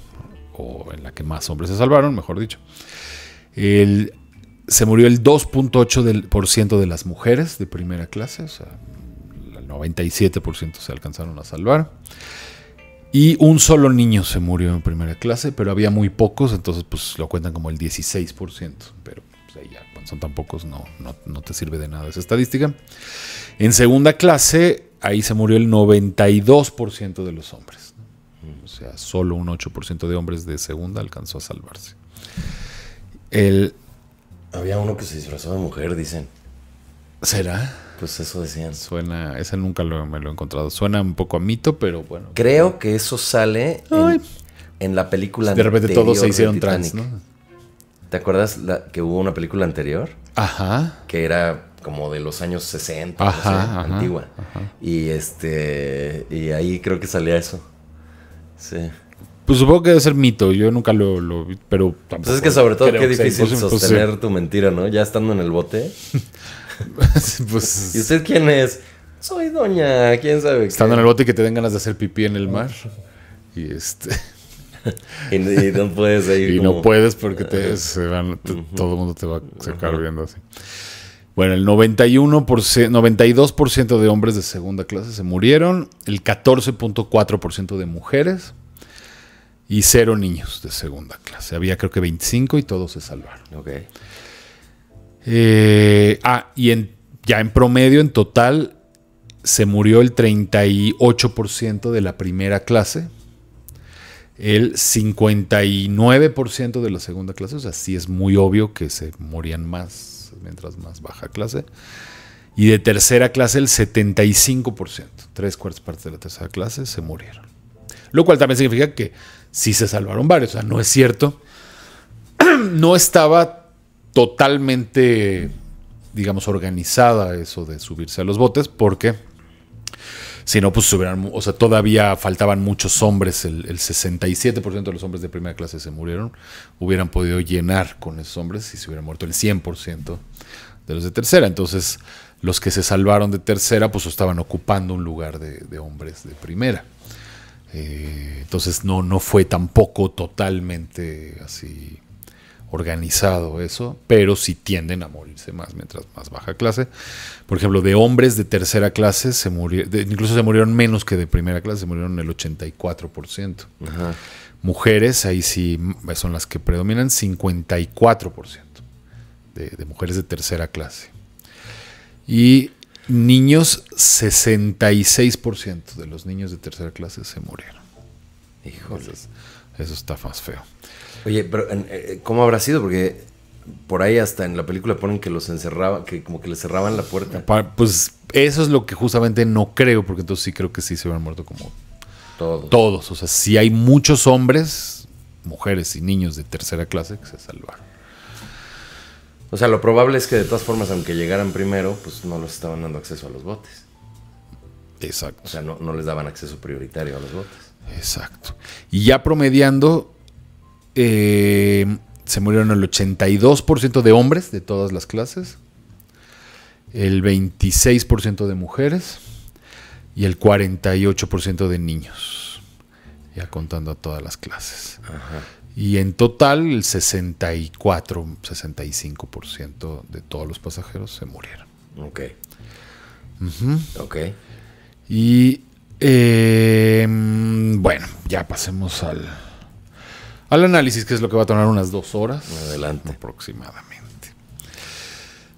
o en la que más hombres se salvaron, mejor dicho. Se murió el 2.8% de las mujeres de primera clase, o sea, el 97% se alcanzaron a salvar. Y un solo niño se murió en primera clase, pero había muy pocos, entonces pues lo cuentan como el 16%. Pero pues, ahí ya, cuando son tan pocos, no te sirve de nada esa estadística. En segunda clase, ahí se murió el 92% de los hombres, ¿no? O sea, solo un 8% de hombres de segunda alcanzó a salvarse. Había uno que se disfrazó de mujer, dicen. ¿Será? Pues eso decían. Suena, ese nunca me lo he encontrado. Suena un poco a mito, pero bueno. Creo que eso sale en la película de repente anterior todos se hicieron de trans, Titanic. ¿no? ¿Te acuerdas que hubo una película anterior? Ajá. Que era como de los años 60, Ajá, no sé, ajá, antigua. ajá. Y ahí creo que salía eso. Sí. Pues supongo que debe ser mito. Yo nunca lo vi, pero tampoco. Pues es que sobre todo creo qué que sea difícil imposible. sostener tu mentira, ¿no? Ya estando en el bote. Pues, ¿Y usted quién es? Soy doña, quién sabe. Estando en el bote y que te den ganas de hacer pipí en el mar. Y y no puedes ir. y como... no puedes porque todo el mundo te va a sacar viendo así. Bueno, el 92% de hombres de segunda clase se murieron, el 14.4% de mujeres y 0 niños de segunda clase. Había creo que 25 y todos se salvaron. Ok. Ya en promedio, en total, se murió el 38% de la primera clase, el 59% de la segunda clase, o sea, sí es muy obvio que se morían más mientras más baja clase, y de tercera clase el 75%, 3/4 partes de la tercera clase se murieron. Lo cual también significa que sí se salvaron varios, o sea, no es cierto. No estaba totalmente, digamos, organizada eso de subirse a los botes, porque si no, pues todavía faltaban muchos hombres, el 67% de los hombres de primera clase se murieron, hubieran podido llenar con esos hombres y se hubiera muerto el 100% de los de tercera. Entonces, los que se salvaron de tercera, pues estaban ocupando un lugar de hombres de primera. Entonces, no fue tampoco totalmente así organizado eso, pero sí tienden a morirse más mientras más baja clase. Por ejemplo, de hombres de tercera clase incluso se murieron menos que de primera clase, se murieron el 84%. Ajá. Mujeres, ahí sí son las que predominan, 54% de mujeres de tercera clase. Y niños, 66% de los niños de tercera clase se murieron. Híjole. Eso está más feo. Oye, pero ¿cómo habrá sido? Porque por ahí hasta en la película ponen que los encerraban, que como que les cerraban la puerta. Pues eso es lo que justamente no creo, porque entonces sí creo que sí se hubieran muerto como todos. O sea, sí hay muchos hombres, mujeres y niños de tercera clase que se salvaron. O sea, lo probable es que de todas formas, aunque llegaran primero, pues no les estaban dando acceso a los botes. Exacto. O sea, no les daban acceso prioritario a los botes. Exacto. Y ya promediando, se murieron el 82% de hombres de todas las clases, el 26% de mujeres y el 48% de niños, ya contando a todas las clases. Ajá. Y en total el 65% de todos los pasajeros se murieron. Ok. Uh-huh. Ok. Y bueno, ya pasemos al análisis, que es lo que va a tomar unas 2 horas. Adelante. Aproximadamente.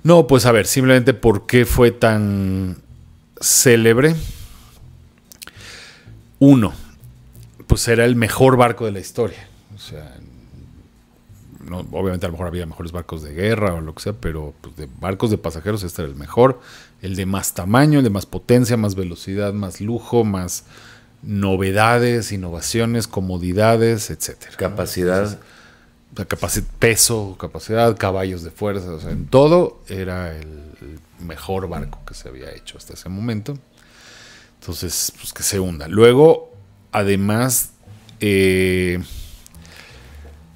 No, pues a ver, simplemente por qué fue tan célebre. Uno, pues era el mejor barco de la historia. O sea, no, obviamente a lo mejor había mejores barcos de guerra o lo que sea, pero pues, de barcos de pasajeros este era el mejor. El de más tamaño, el de más potencia, más velocidad, más lujo, más novedades, innovaciones, comodidades, etcétera. Capacidad. Peso, capacidad, caballos de fuerza, o sea, en todo era el mejor barco que se había hecho hasta ese momento. Entonces, pues que se hunda. Luego, además,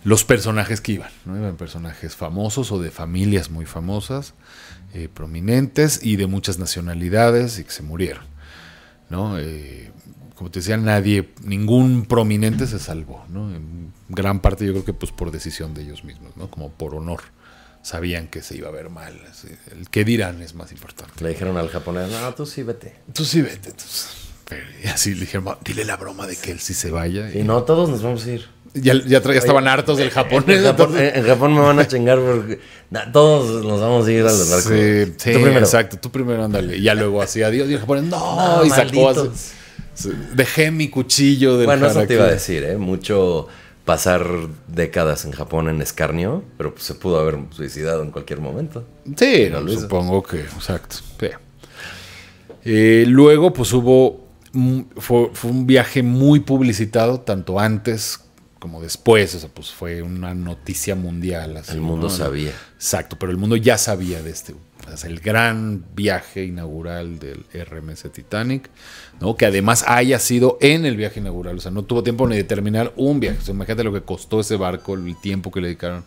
los personajes que iban, ¿no? Iban personajes famosos o de familias muy famosas, prominentes y de muchas nacionalidades y que se murieron, ¿no? Como te decía, ningún prominente se salvó, ¿no? En gran parte yo creo que pues por decisión de ellos mismos, ¿no? Como por honor. Sabían que se iba a ver mal. Así. El qué dirán es más importante. Le dijeron al japonés, no, tú sí vete. Tú sí vete. Y así le dijeron, dile la broma de que él sí se vaya. Y no, todos nos vamos a ir. Ya estaban hartos del japonés. En Japón me van a chingar porque todos nos vamos a ir al barco. Sí, tú primero. Exacto. Tú primero ándale. Y ya luego así, adiós. Y el japonés, no y sacó así. Dejé mi cuchillo del Bueno, eso te iba a decir, Mucho pasar décadas en Japón en escarnio, pero pues, se pudo haber suicidado en cualquier momento. Sí, supongo que, exacto. Sí. Luego, pues fue un viaje muy publicitado, tanto antes como después. O sea, pues fue una noticia mundial. Así, el mundo sabía. Exacto, pero el mundo ya sabía de el gran viaje inaugural del RMS Titanic, ¿no? Que además haya sido en el viaje inaugural, o sea, no tuvo tiempo ni de terminar un viaje. O sea, imagínate lo que costó ese barco, el tiempo que le dedicaron,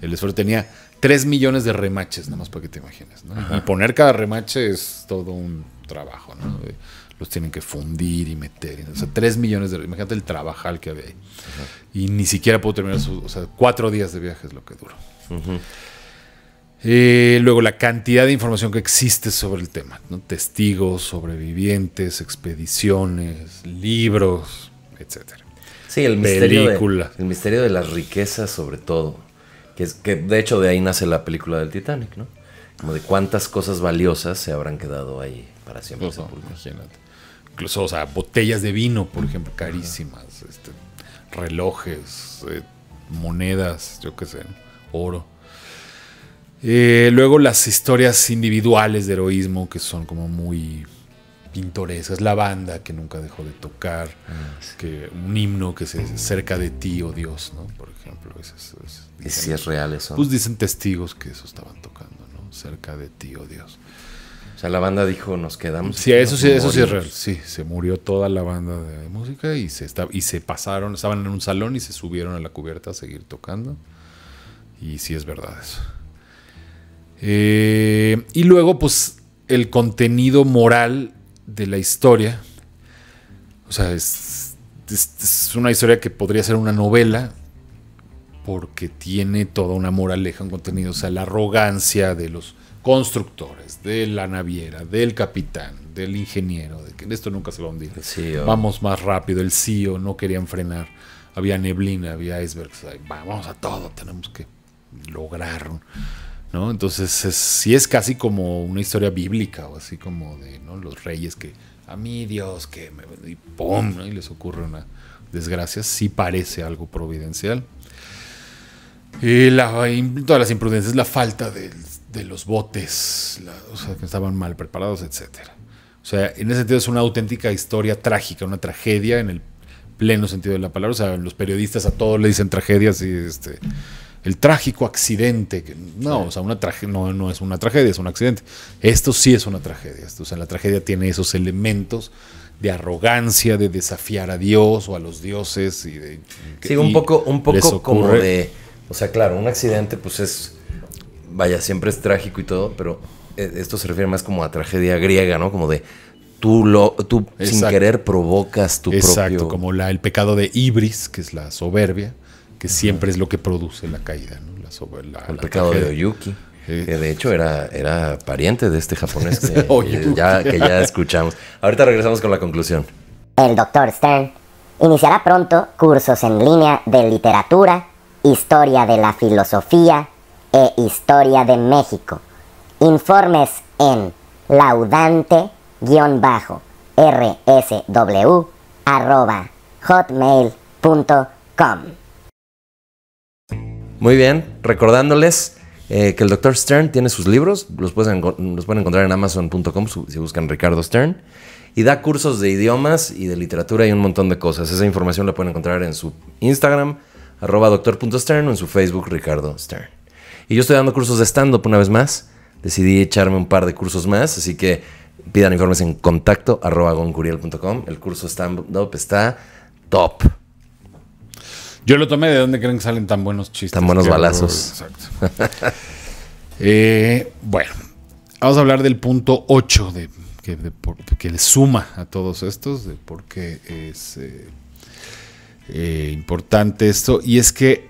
el esfuerzo. Tenía 3 millones de remaches, nada más para que te imagines, ¿no? Y poner cada remache es todo un trabajo, ¿no? Los tienen que fundir y meter, o sea, 3 millones de... Imagínate el trabajal que había ahí. Y ni siquiera pudo terminar o sea, 4 días de viaje es lo que duró. Luego la cantidad de información que existe sobre el tema, ¿no? Testigos, sobrevivientes, expediciones, libros, etcétera. Sí, el misterio de las riquezas sobre todo, que de hecho de ahí nace la película del Titanic, ¿no? Como de cuántas cosas valiosas se habrán quedado ahí para siempre. Imagínate. Incluso, o sea, botellas de vino, por ejemplo, carísimas, relojes, monedas, yo qué sé, ¿no? Oro. Luego las historias individuales de heroísmo que son como muy pintorescas. La banda que nunca dejó de tocar, que un himno que se cerca de ti, oh Dios, ¿no? Por ejemplo. Y si es real eso. Pues dicen testigos que eso estaban tocando, ¿no? Cerca de ti, oh Dios. O sea, la banda dijo, nos quedamos. Sí, eso sí es real. Sí, se murió toda la banda de música y se pasaron, estaban en un salón y se subieron a la cubierta a seguir tocando. Y sí es verdad eso. Y luego, pues, el contenido moral de la historia. O sea, es una historia que podría ser una novela, porque tiene toda una moraleja en contenido. O sea, la arrogancia de los constructores, de la naviera, del capitán, del ingeniero, de que esto nunca se va a hundir. Vamos más rápido, el CEO no querían frenar. Había neblina, había icebergs. Vamos a todo, tenemos que lograrlo, ¿no? Entonces sí es casi como una historia bíblica, o así como de, ¿no?, los reyes que a mí Dios que me... y ¡pum!, ¿no?, y les ocurre una desgracia. Sí parece algo providencial. Y todas las imprudencias, la falta de los botes, o sea, que estaban mal preparados, etcétera. O sea, en ese sentido es una auténtica historia trágica, una tragedia en el pleno sentido de la palabra. O sea, los periodistas a todos le dicen tragedias y el trágico accidente. No, o sea, no es una tragedia, es un accidente. Esto sí es una tragedia. O sea, la tragedia tiene esos elementos de arrogancia, de desafiar a Dios o a los dioses. Sí, un poco como de... O sea, claro, un accidente pues es... Vaya, siempre es trágico y todo, pero esto se refiere más como a tragedia griega, ¿no? Como de tú sin querer provocas tu propio... Exacto, como el pecado de ibris, que es la soberbia, que siempre es lo que produce la caída, ¿no? El pecado de Oyuki, que de hecho era pariente de este japonés que ya escuchamos. Ahorita regresamos con la conclusión. El Dr. Stern iniciará pronto cursos en línea de literatura, historia de la filosofía e historia de México. Informes en laudante-rsw@hotmail.com. Muy bien, recordándoles que el Dr. Stern tiene sus libros, los pueden encontrar en amazon.com si buscan Ricardo Stern, y da cursos de idiomas y de literatura y un montón de cosas. Esa información la pueden encontrar en su Instagram, @doctor.stern, o en su Facebook, Ricardo Stern. Y yo estoy dando cursos de stand-up una vez más. Decidí echarme un par de cursos más, así que pidan informes en contacto @goncuriel.com. El curso stand-up está top. Yo lo tomé. ¿De dónde creen que salen tan buenos chistes? Tan buenos balazos. Exacto. Bueno, vamos a hablar del punto 8 que le suma a todos estos, de por qué es importante esto. Y es que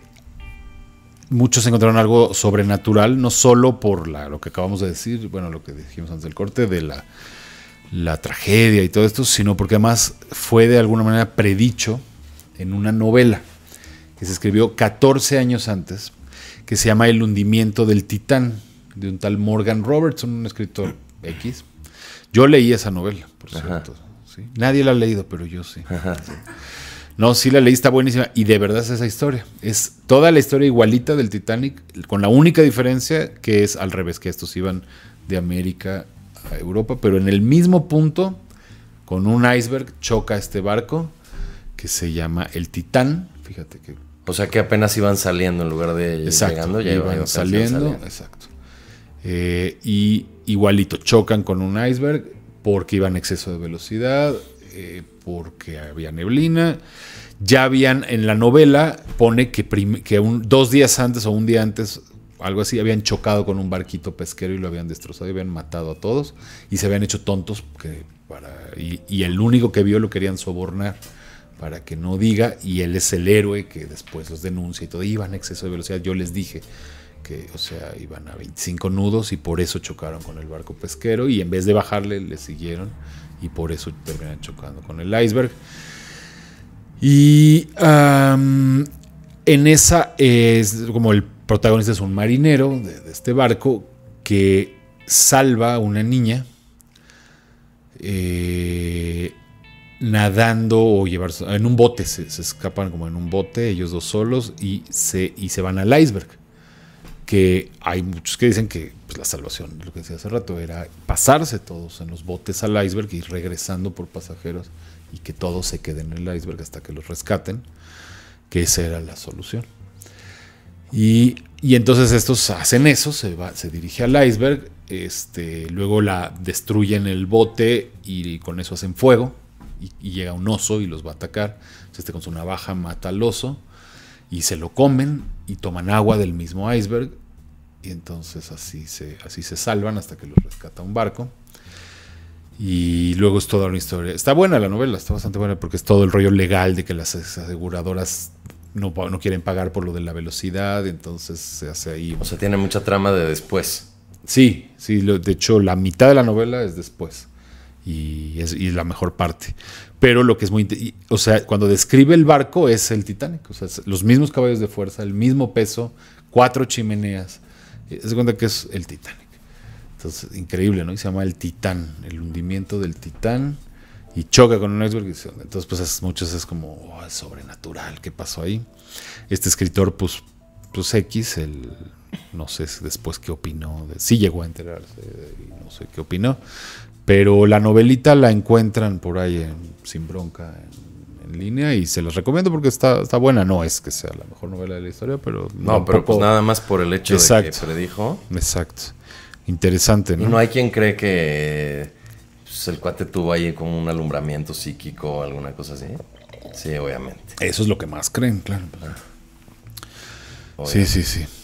muchos encontraron algo sobrenatural, no solo por lo que acabamos de decir, bueno, lo que dijimos antes del corte, de la tragedia y todo esto, sino porque además fue de alguna manera predicho en una novela que se escribió 14 años antes, que se llama El hundimiento del Titán, de un tal Morgan Robertson, un escritor X. Yo leí esa novela, por cierto. ¿Sí? Nadie la ha leído, pero yo sí. Sí. No, sí la leí, está buenísima. Y de verdad es esa historia. Es toda la historia igualita del Titanic, con la única diferencia que es al revés, que estos iban de América a Europa, pero en el mismo punto, con un iceberg, choca este barco que se llama el Titán. Fíjate que... O sea que apenas iban saliendo en lugar de llegando, ya iban saliendo. Exacto. Y igualito, chocan con un iceberg porque iban a exceso de velocidad, porque había neblina. Ya habían, en la novela, pone que 2 días antes o un día antes, algo así, habían chocado con un barquito pesquero y lo habían destrozado y habían matado a todos y se habían hecho tontos y el único que vio lo querían sobornar para que no diga, y él es el héroe que después los denuncia y todo. Iban a exceso de velocidad, yo les dije que, o sea, iban a 25 nudos y por eso chocaron con el barco pesquero, y en vez de bajarle le siguieron y por eso terminan chocando con el iceberg. Y en esa es como el protagonista es un marinero de este barco que salva a una niña nadando o llevarse en un bote, se escapan como en un bote ellos dos solos y se van al iceberg, que hay muchos que dicen que pues, la salvación, lo que decía hace rato, era pasarse todos en los botes al iceberg y regresando por pasajeros y que todos se queden en el iceberg hasta que los rescaten, que esa era la solución. Y entonces estos hacen eso, se dirige al iceberg, luego la destruyen el bote y con eso hacen fuego y llega un oso y los va a atacar. Entonces con su navaja mata al oso y se lo comen y toman agua del mismo iceberg y entonces así se salvan hasta que los rescata un barco. Y luego es toda una historia. Está buena la novela, está bastante buena porque es todo el rollo legal de que las aseguradoras no quieren pagar por lo de la velocidad, entonces se hace ahí. O sea, tiene mucha trama de después. Sí, de hecho la mitad de la novela es después y es la mejor parte. Pero lo que es o sea, cuando describe el barco es el Titanic, o sea, los mismos caballos de fuerza, el mismo peso, 4 chimeneas. Se cuenta que es el Titanic. Entonces, increíble, ¿no? Y se llama el Titán, el hundimiento del Titán, y choca con un iceberg. Entonces, pues muchos es como es sobrenatural, ¿qué pasó ahí? Este escritor, pues X, no sé después qué opinó, sí llegó a enterarse, no sé qué opinó, pero la novelita la encuentran por ahí sin bronca en línea y se las recomiendo porque está buena. No es que sea la mejor novela de la historia, pero no, pero pues nada más por el hecho de que predijo. Exacto. Interesante, ¿no? Y no hay quien cree que pues, el cuate tuvo ahí como un alumbramiento psíquico o alguna cosa así. Sí, obviamente. Eso es lo que más creen, claro. Sí.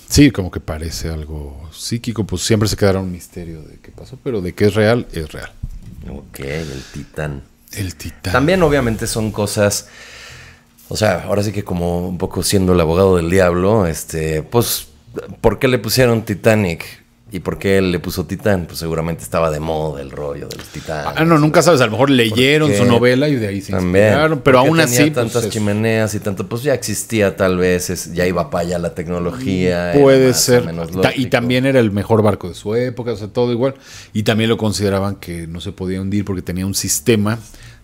Sí, como que parece algo psíquico, pues siempre se quedará un misterio de qué pasó, pero de que es real, es real. Ok, el Titán. El Titán. También obviamente son cosas, o sea, ahora sí que como un poco siendo el abogado del diablo, pues, ¿por qué le pusieron Titanic? ¿Y por qué él le puso Titán? Pues seguramente estaba de moda el rollo de los titanes. No, nunca sabes. A lo mejor leyeron su novela y de ahí se inspiraron. Pero aún así... tantas chimeneas y tanto... Pues ya existía tal vez, ya iba para allá la tecnología. Puede ser. Y también era el mejor barco de su época, o sea, todo igual. Y también lo consideraban que no se podía hundir porque tenía un sistema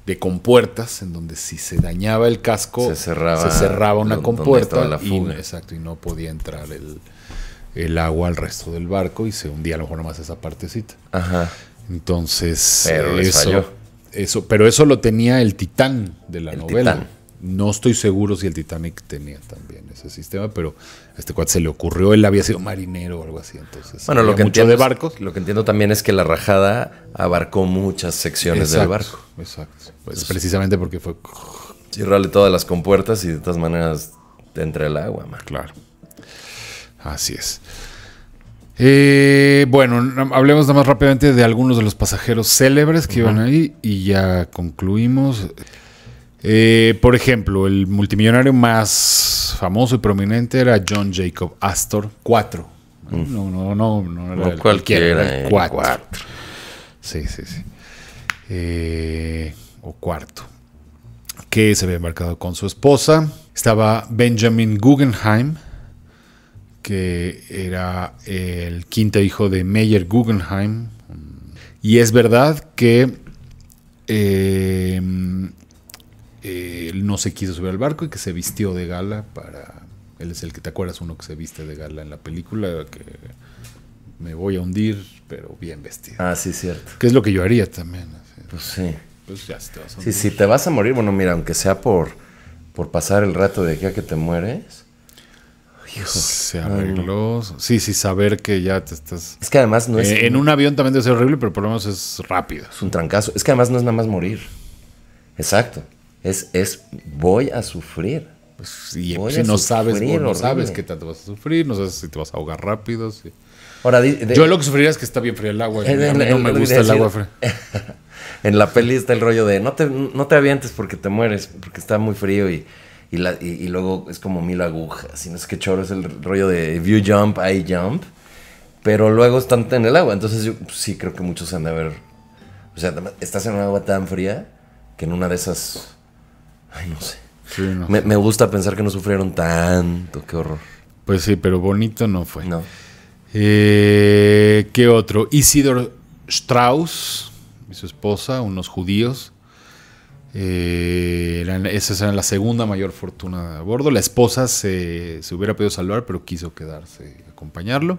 de compuertas en donde si se dañaba el casco, se cerraba una compuerta. Exacto, y no podía entrar el agua al resto del barco y se hundía a lo mejor nomás esa partecita. Ajá. Entonces, pero eso lo tenía el Titán de la novela. Titán. No estoy seguro si el Titanic tenía también ese sistema, pero a este cuate se le ocurrió, él había sido marinero o algo así, entonces. Bueno, lo que entiendo también es que la rajada abarcó muchas secciones del barco. Exacto. Pues precisamente porque fue cierrarle todas las compuertas y de todas maneras te entra el agua, man. Claro. Así es. Bueno, hablemos nada más rápidamente de algunos de los pasajeros célebres que iban ahí y ya concluimos. Por ejemplo, el multimillonario más famoso y prominente era John Jacob Astor, 4. No era cualquiera, era 4. Sí. O cuarto. Que se había embarcado con su esposa. Estaba Benjamin Guggenheim, que era el quinto hijo de Meyer Guggenheim. Y es verdad que él no se quiso subir al barco y que se vistió de gala para... Él es el que, ¿te acuerdas? Uno que se viste de gala en la película, que me voy a hundir, pero bien vestido. Ah, sí, cierto. Que es lo que yo haría también. Así. Pues sí. Pues ya si te vas a hundir. Si te vas a morir, bueno, mira, aunque sea por pasar el rato de aquí a que te mueres... Se arregló. Sí, saber que ya te estás... Es que además no es... en un avión también debe ser horrible, pero por lo menos es rápido. Es un trancazo. Es que además no es nada más morir. Exacto. Es voy a sufrir. Pues, si no sabes qué tanto vas a sufrir, no sabes si te vas a ahogar rápido. Sí. Ahora, yo lo que sufriría es que está bien fría el agua. A mí no me gusta el agua fría. En la peli está el rollo de no te avientes porque te mueres, porque está muy frío y luego es como 1000 agujas. Y no es que choro, es el rollo de if you jump, I jump. Pero luego están en el agua. Entonces yo sí creo que muchos han de haber... O sea, estás en un agua tan fría que en una de esas... Ay, no sé. Sí, no. Me gusta pensar que no sufrieron tanto. Qué horror. Pues sí, pero bonito no fue. No. ¿Qué otro? Isidor Strauss y su esposa, unos judíos. Esa era la segunda mayor fortuna a bordo. La esposa se hubiera podido salvar, pero quiso quedarse y acompañarlo.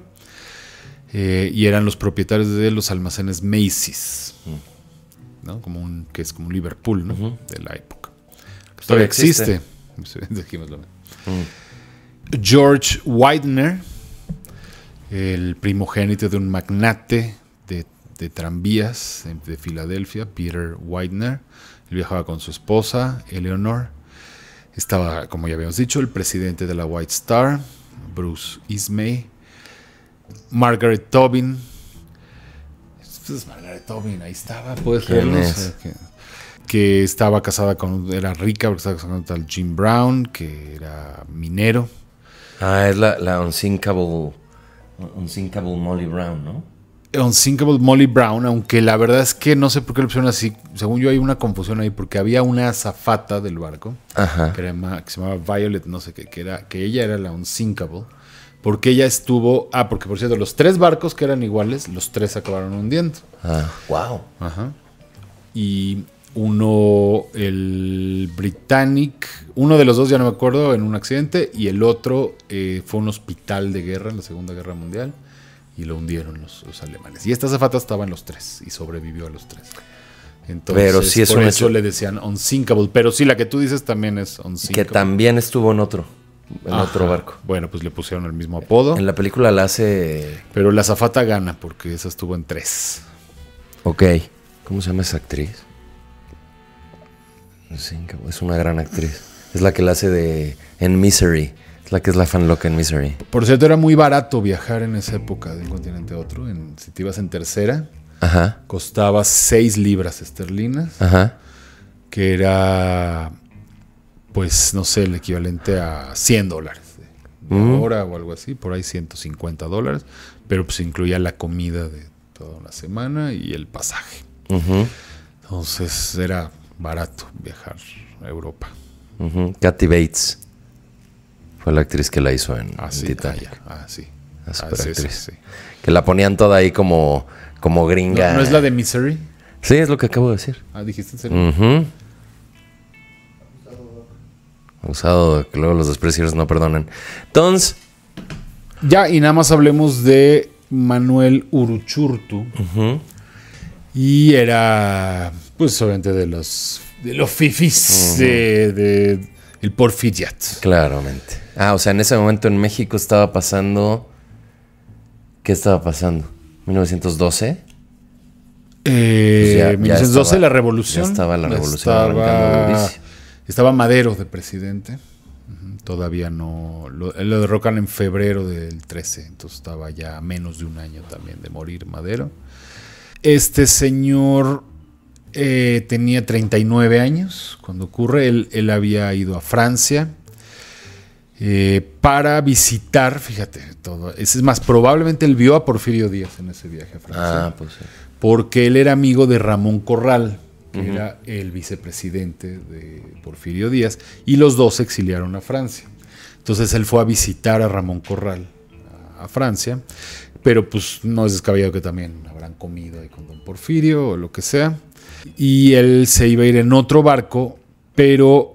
Y eran los propietarios de los almacenes Macy's, ¿no? Que es como Liverpool, ¿no? De la época. Todavía existe. George Widener, el primogénito de un magnate de tranvías de Filadelfia, Peter Widener. Él viajaba con su esposa, Eleanor. Estaba, como ya habíamos dicho, el presidente de la White Star, Bruce Ismay. Margaret Tobin. Margaret Tobin, ahí estaba. ¿Puedes creerlo? que estaba casada era rica porque estaba casada con tal Jim Brown, que era minero. Ah, es la Unsinkable Molly Brown, ¿no? Unsinkable Molly Brown, aunque la verdad es que no sé por qué lo pusieron así. Según yo hay una confusión ahí, porque había una azafata del barco Ajá. que se llamaba Violet, no sé qué, que ella era la Unsinkable, porque ella estuvo... Ah, porque por cierto, los 3 barcos que eran iguales, los 3 acabaron hundiendo. Ah, wow. Ajá. Y uno, el Britannic, uno de los 2 ya no me acuerdo, en un accidente, y el otro fue un hospital de guerra en la Segunda Guerra Mundial, y lo hundieron los alemanes. Y esta azafata estaba en los 3 y sobrevivió a los 3. Entonces, pero sí es por un eso hecho... le decían Unsinkable. Pero sí, la que tú dices también es Unsinkable. Que también estuvo en otro barco. Bueno, pues le pusieron el mismo apodo. En la película la hace... Pero la azafata gana porque esa estuvo en 3. Ok. ¿Cómo se llama esa actriz? Es una gran actriz. Es la que la hace en Misery. Es la que es la fan loca en Misery. Por cierto, era muy barato viajar en esa época de un continente a otro. Si te ibas en tercera, Ajá. costaba 6 libras esterlinas. Ajá. Que era, pues, no sé, el equivalente a $100 de hora o algo así. Por ahí $150. Pero pues incluía la comida de toda una semana y el pasaje. Uh-huh. Entonces era barato viajar a Europa. Uh-huh. Kathy Bates fue la actriz que la hizo en Titanic. Sí. La superactriz. Sí. Que la ponían toda ahí como gringa. ¿No es la de Misery? Sí, es lo que acabo de decir. Ah, ¿dijiste en serio? Uh-huh. Usado, que luego los despreciadores no perdonan. Entonces... Ya, y nada más hablemos de Manuel Uruchurtu. Uh-huh. Y era, pues, obviamente de los fifis de el Porfiriat. Claramente. Ah, o sea, en ese momento en México estaba pasando... ¿Qué estaba pasando? ¿1912? Ya 1912 estaba, la revolución. Ya estaba la revolución arrancando durísimo. Estaba Madero de presidente. Todavía no... Lo derrocan en febrero del 13. Entonces estaba ya a menos de un año también de morir Madero. Este señor tenía 39 años cuando ocurre. Él había ido a Francia para visitar, fíjate, todo. Es más, probablemente él vio a Porfirio Díaz en ese viaje a Francia. Ah, pues sí. Porque él era amigo de Ramón Corral, que era el vicepresidente de Porfirio Díaz, y los dos se exiliaron a Francia. Entonces él fue a visitar a Ramón Corral a Francia, pero pues no es descabellado que también habrán comido ahí con don Porfirio o lo que sea. Y él se iba a ir en otro barco, pero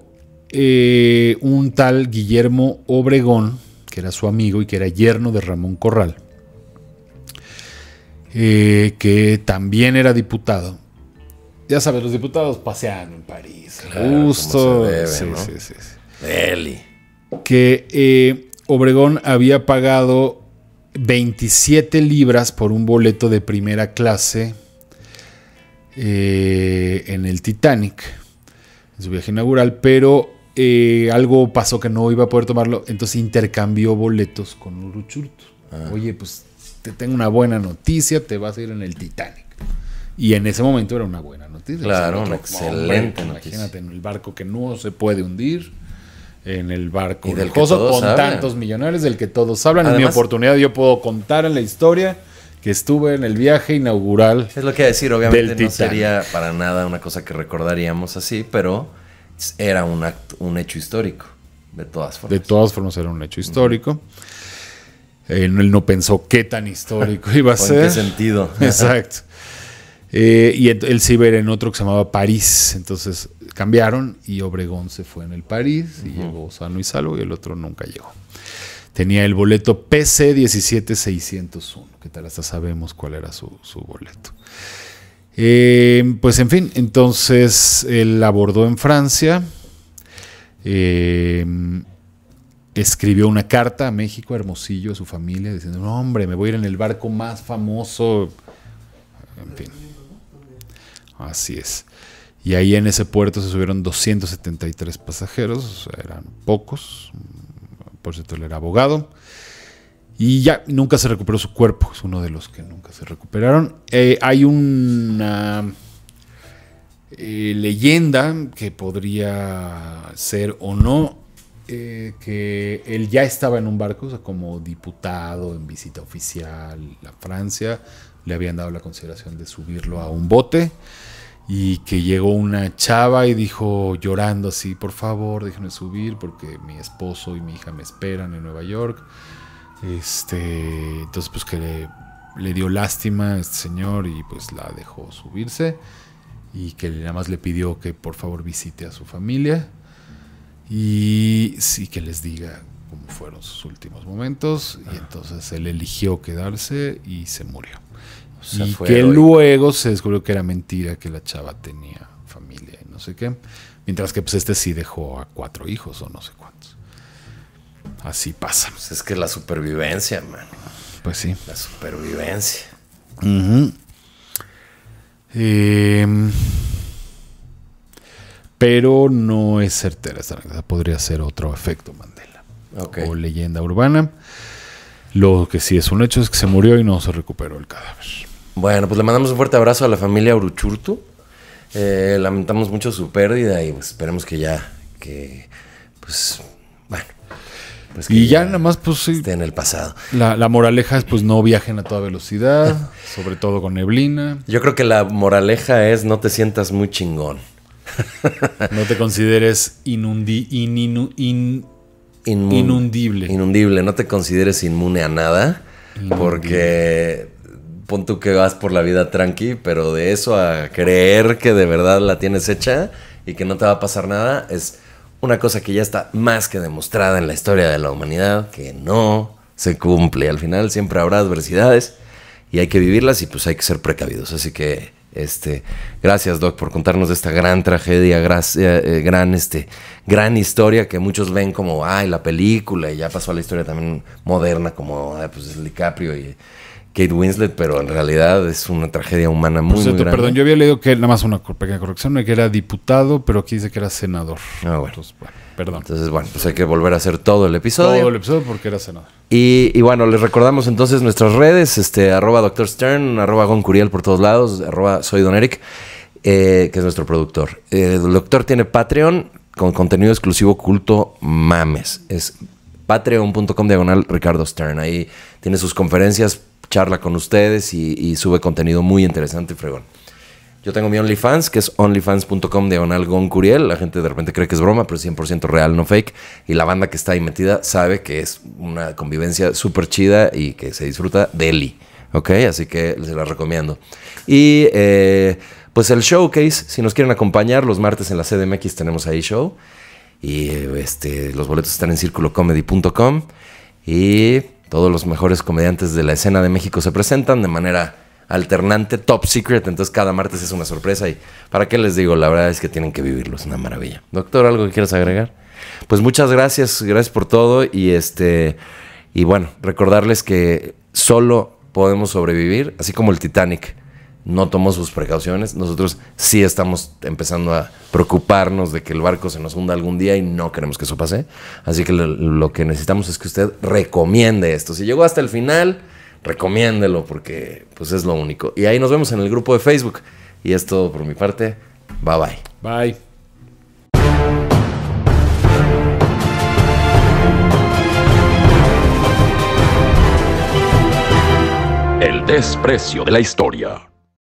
un tal Guillermo Obregón, que era su amigo y que era yerno de Ramón Corral, que también era diputado. Ya sabes, los diputados pasean en París. Claro, Justo. como se debe, Sí, ¿no? sí. Eli. Que Obregón había pagado 27 libras por un boleto de primera clase en el Titanic, en su viaje inaugural, pero algo pasó que no iba a poder tomarlo, entonces intercambió boletos con Uruchurtu. Oye, pues te tengo una buena noticia, te vas a ir en el Titanic. Y en ese momento era una buena noticia. Claro, O sea, una excelente noticia. Imagínate, en el barco que no se puede hundir, en el barco Y del que lujoso, todos con hablan. tantos millonarios del que todos hablan. En mi Además- oportunidad yo puedo contar en la historia que estuve en el viaje inaugural. Es lo que iba a decir, obviamente Del no Titanic. sería para nada una cosa que recordaríamos así, pero era un hecho histórico, de todas formas. De todas formas era un hecho histórico. Él no pensó qué tan histórico iba a ¿O en ser. qué sentido? Exacto. Y él se iba a ir en otro que se llamaba París. Entonces cambiaron y Obregón se fue en el París y llegó sano y salvo, y el otro nunca llegó. Tenía el boleto PC 17601. ¿Qué tal? Hasta sabemos cuál era su boleto. Pues en fin, entonces él abordó en Francia. Escribió una carta a México, a Hermosillo, a su familia, diciendo: no, hombre, me voy a ir en el barco más famoso. En fin. Así es. Y ahí en ese puerto se subieron 273 pasajeros, o sea, eran pocos. Por cierto, él era abogado. Y ya nunca se recuperó su cuerpo, es uno de los que nunca se recuperaron. Hay una leyenda que podría ser o no, que él ya estaba en un barco, o sea, como diputado en visita oficial a Francia, le habían dado la consideración de subirlo a un bote, y que llegó una chava y dijo llorando así: por favor, déjenme subir porque mi esposo y mi hija me esperan en Nueva York. Entonces pues que le dio lástima a este señor y pues la dejó subirse, y que nada más le pidió que por favor visite a su familia y sí que les diga cómo fueron sus últimos momentos. Y entonces él eligió quedarse y se murió. O sea, y fue que heroico. luego se descubrió que era mentira, que la chava tenía familia y no sé qué. Mientras que pues sí dejó a 4 hijos o no sé cuántos. Así pasa. Pues es que la supervivencia, man. Pues sí. La supervivencia. Pero no es certera esta anécdota. Podría ser otro efecto Mandela. Ok. O leyenda urbana. Lo que sí es un hecho es que se murió y no se recuperó el cadáver. Bueno, pues le mandamos un fuerte abrazo a la familia Uruchurtu. Lamentamos mucho su pérdida y pues esperemos que ya, pues, bueno. Pues que Y ya nada más, pues sí, esté en el pasado. la moraleja es pues no viajen a toda velocidad, sobre todo con neblina. Yo creo que la moraleja es: no te sientas muy chingón. No te consideres inundible. Inundible. No te consideres inmune a nada. Porque pon tú que vas por la vida tranqui, pero de eso a creer que de verdad la tienes hecha y que no te va a pasar nada, es una cosa que ya está más que demostrada en la historia de la humanidad, que no se cumple. Al final siempre habrá adversidades y hay que vivirlas, y pues hay que ser precavidos. Así que gracias, Doc, por contarnos de esta gran tragedia, gran historia que muchos ven como la película, y ya pasó a la historia también moderna como pues DiCaprio y Kate Winslet, pero en realidad es una tragedia humana muy, Por cierto, muy grande. perdón, yo había leído que, nada más una pequeña corrección, que era diputado, pero aquí dice que era senador. Bueno. Entonces, perdón. Entonces, bueno, pues hay que volver a hacer todo el episodio. Todo el episodio porque era senador. Y bueno, les recordamos entonces nuestras redes, arroba Dr. Stern, arroba Gon Curiel por todos lados, arroba soy Don Eric, que es nuestro productor. El doctor tiene Patreon con contenido exclusivo culto mames. Es patreon.com/Ricardo Stern. Ahí tiene sus conferencias, charla con ustedes y sube contenido muy interesante y fregón. Yo tengo mi OnlyFans, que es onlyfans.com/Gon Curiel. La gente de repente cree que es broma, pero es 100% real, no fake. Y la banda que está ahí metida sabe que es una convivencia súper chida y que se disfruta deli. ¿Ok? Así que se la recomiendo. Y pues el showcase, si nos quieren acompañar, los martes en la CDMX tenemos ahí show. Y los boletos están en circulocomedy.com. Y todos los mejores comediantes de la escena de México se presentan de manera alternante, top secret. Entonces cada martes es una sorpresa. Y ¿para qué les digo? La verdad es que tienen que vivirlo. Es una maravilla. Doctor, ¿algo que quieras agregar? Pues muchas gracias. Gracias por todo. Y bueno, recordarles que solo podemos sobrevivir, así como el Titanic no tomó sus precauciones. Nosotros sí estamos empezando a preocuparnos de que el barco se nos hunda algún día y no queremos que eso pase. Así que lo que necesitamos es que usted recomiende esto. Si llegó hasta el final, recomiéndelo, porque pues es lo único. Y ahí nos vemos en el grupo de Facebook. Y es todo por mi parte. Bye bye. Bye. El desprecio de la historia.